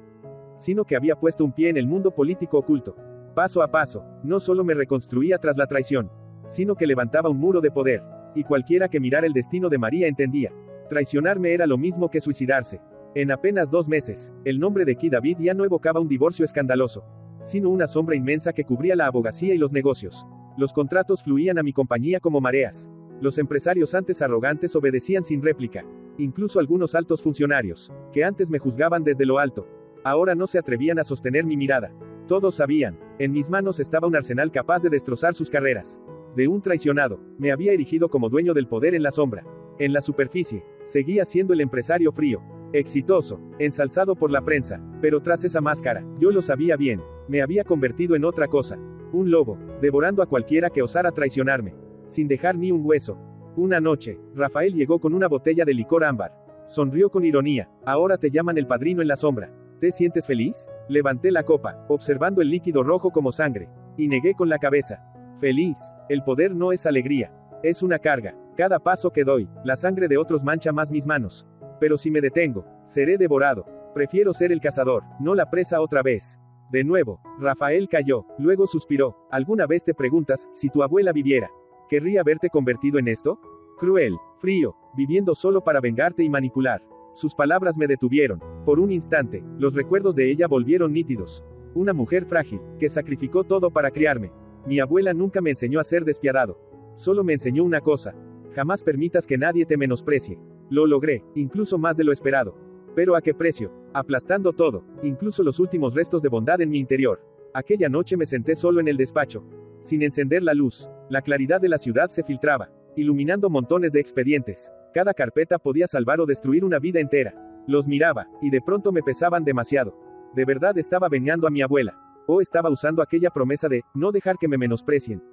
sino que había puesto un pie en el mundo político oculto. Paso a paso, no solo me reconstruía tras la traición, sino que levantaba un muro de poder. Y cualquiera que mirara el destino de María entendía. Traicionarme era lo mismo que suicidarse. En apenas 2 meses, el nombre de Key David ya no evocaba un divorcio escandaloso, sino una sombra inmensa que cubría la abogacía y los negocios. Los contratos fluían a mi compañía como mareas. Los empresarios antes arrogantes obedecían sin réplica. Incluso algunos altos funcionarios, que antes me juzgaban desde lo alto, ahora no se atrevían a sostener mi mirada. Todos sabían, en mis manos estaba un arsenal capaz de destrozar sus carreras. De un traicionado, me había erigido como dueño del poder en la sombra. En la superficie, seguía siendo el empresario frío, exitoso, ensalzado por la prensa, pero tras esa máscara, yo lo sabía bien, me había convertido en otra cosa. Un lobo, devorando a cualquiera que osara traicionarme, sin dejar ni un hueso. Una noche, Rafael llegó con una botella de licor ámbar. Sonrió con ironía. Ahora te llaman el padrino en la sombra. ¿Te sientes feliz? Levanté la copa, observando el líquido rojo como sangre, y negué con la cabeza. Feliz. El poder no es alegría. Es una carga. Cada paso que doy, la sangre de otros mancha más mis manos. Pero si me detengo, seré devorado. Prefiero ser el cazador, no la presa otra vez. De nuevo, Rafael calló, luego suspiró. ¿Alguna vez te preguntas, si tu abuela viviera, querría verte convertido en esto? Cruel, frío, viviendo solo para vengarte y manipular. Sus palabras me detuvieron. Por un instante, los recuerdos de ella volvieron nítidos. Una mujer frágil, que sacrificó todo para criarme. Mi abuela nunca me enseñó a ser despiadado. Solo me enseñó una cosa. Jamás permitas que nadie te menosprecie. Lo logré, incluso más de lo esperado. Pero ¿a qué precio? Aplastando todo, incluso los últimos restos de bondad en mi interior. Aquella noche me senté solo en el despacho. Sin encender la luz, la claridad de la ciudad se filtraba, iluminando montones de expedientes. Cada carpeta podía salvar o destruir una vida entera. Los miraba, y de pronto me pesaban demasiado. ¿De verdad estaba vengando a mi abuela? ¿O estaba usando aquella promesa de no dejar que me menosprecien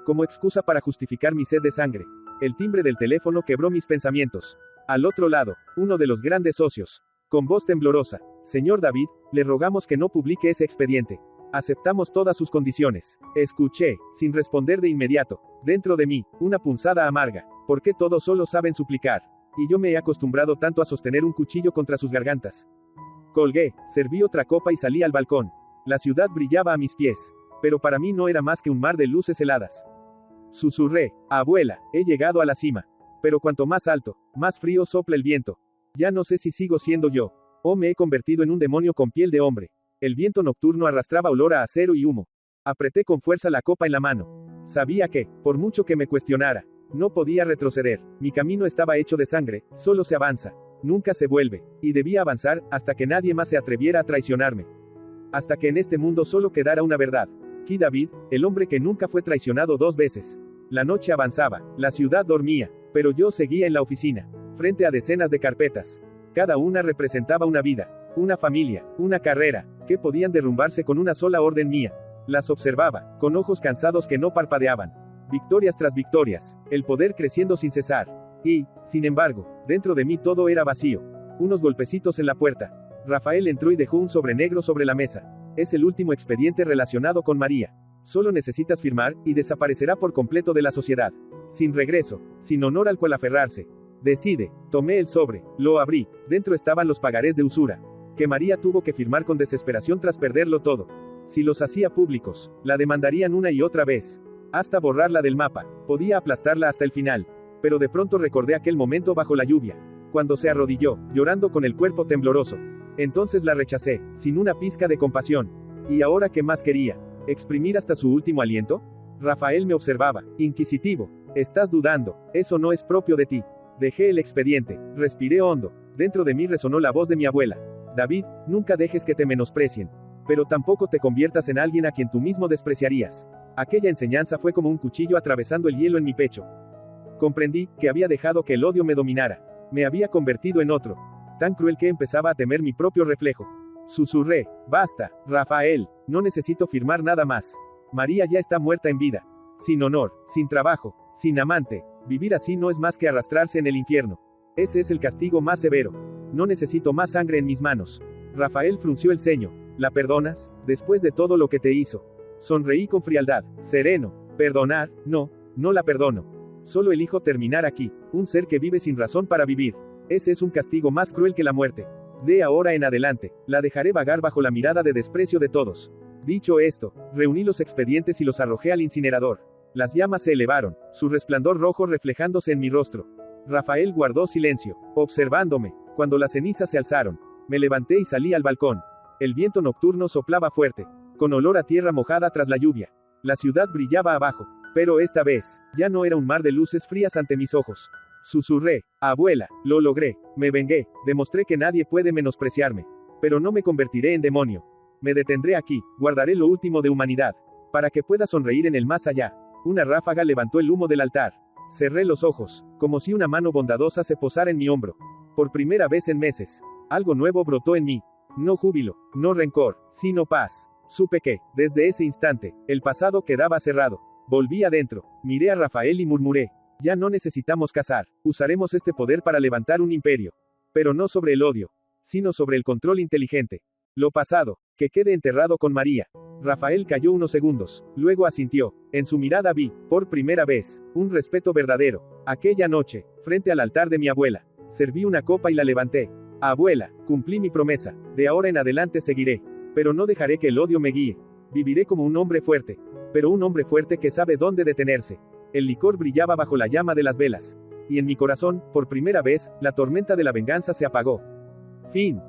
como excusa para justificar mi sed de sangre? El timbre del teléfono quebró mis pensamientos. Al otro lado, uno de los grandes socios. Con voz temblorosa: Señor David, le rogamos que no publique ese expediente. Aceptamos todas sus condiciones. Escuché, sin responder de inmediato. Dentro de mí, una punzada amarga. ¿Por qué todos solo saben suplicar? Y yo me he acostumbrado tanto a sostener un cuchillo contra sus gargantas. Colgué, serví otra copa y salí al balcón. La ciudad brillaba a mis pies. Pero para mí no era más que un mar de luces heladas. Susurré: abuela, he llegado a la cima. Pero cuanto más alto, más frío sopla el viento. Ya no sé si sigo siendo yo, o me he convertido en un demonio con piel de hombre. El viento nocturno arrastraba olor a acero y humo. Apreté con fuerza la copa en la mano. Sabía que, por mucho que me cuestionara, no podía retroceder. Mi camino estaba hecho de sangre, solo se avanza, nunca se vuelve, y debía avanzar, hasta que nadie más se atreviera a traicionarme. Hasta que en este mundo solo quedara una verdad. Kid David, el hombre que nunca fue traicionado 2 veces. La noche avanzaba, la ciudad dormía, pero yo seguía en la oficina, frente a decenas de carpetas. Cada una representaba una vida, una familia, una carrera, que podían derrumbarse con una sola orden mía. Las observaba, con ojos cansados que no parpadeaban. Victorias tras victorias, el poder creciendo sin cesar. Y, sin embargo, dentro de mí todo era vacío. Unos golpecitos en la puerta. Rafael entró y dejó un sobre negro sobre la mesa. Es el último expediente relacionado con María. Solo necesitas firmar, y desaparecerá por completo de la sociedad. Sin regreso, sin honor al cual aferrarse. Decide. Tomé el sobre, lo abrí. Dentro estaban los pagarés de usura, que María tuvo que firmar con desesperación tras perderlo todo. Si los hacía públicos, la demandarían una y otra vez, hasta borrarla del mapa. Podía aplastarla hasta el final. Pero de pronto recordé aquel momento bajo la lluvia, cuando se arrodilló, llorando con el cuerpo tembloroso. Entonces la rechacé, sin una pizca de compasión. ¿Y ahora qué más quería? ¿Exprimir hasta su último aliento? Rafael me observaba, inquisitivo. Estás dudando, eso no es propio de ti. Dejé el expediente, respiré hondo. Dentro de mí resonó la voz de mi abuela. David, nunca dejes que te menosprecien. Pero tampoco te conviertas en alguien a quien tú mismo despreciarías. Aquella enseñanza fue como un cuchillo atravesando el hielo en mi pecho. Comprendí que había dejado que el odio me dominara. Me había convertido en otro, tan cruel que empezaba a temer mi propio reflejo. Susurré: basta, Rafael, no necesito firmar nada más. María ya está muerta en vida. Sin honor, sin trabajo, sin amante. Vivir así no es más que arrastrarse en el infierno. Ese es el castigo más severo. No necesito más sangre en mis manos. Rafael frunció el ceño. ¿La perdonas? Después de todo lo que te hizo. Sonreí con frialdad, sereno. ¿Perdonar? No, no la perdono. Solo elijo terminar aquí. Un ser que vive sin razón para vivir. Ese es un castigo más cruel que la muerte. De ahora en adelante, la dejaré vagar bajo la mirada de desprecio de todos. Dicho esto, reuní los expedientes y los arrojé al incinerador. Las llamas se elevaron, su resplandor rojo reflejándose en mi rostro. Rafael guardó silencio, observándome. Cuando las cenizas se alzaron, me levanté y salí al balcón. El viento nocturno soplaba fuerte, con olor a tierra mojada tras la lluvia. La ciudad brillaba abajo, pero esta vez, ya no era un mar de luces frías ante mis ojos. Susurré: abuela, lo logré, me vengué, demostré que nadie puede menospreciarme. Pero no me convertiré en demonio. Me detendré aquí, guardaré lo último de humanidad, para que pueda sonreír en el más allá. Una ráfaga levantó el humo del altar. Cerré los ojos, como si una mano bondadosa se posara en mi hombro. Por primera vez en meses, algo nuevo brotó en mí. No júbilo, no rencor, sino paz. Supe que, desde ese instante, el pasado quedaba cerrado. Volví adentro, miré a Rafael y murmuré: ya no necesitamos cazar, usaremos este poder para levantar un imperio. Pero no sobre el odio, sino sobre el control inteligente. Lo pasado, que quede enterrado con María. Rafael calló unos segundos, luego asintió. En su mirada vi, por primera vez, un respeto verdadero. Aquella noche, frente al altar de mi abuela, serví una copa y la levanté. Abuela, cumplí mi promesa, de ahora en adelante seguiré. Pero no dejaré que el odio me guíe. Viviré como un hombre fuerte. Pero un hombre fuerte que sabe dónde detenerse. El licor brillaba bajo la llama de las velas. Y en mi corazón, por primera vez, la tormenta de la venganza se apagó. Fin.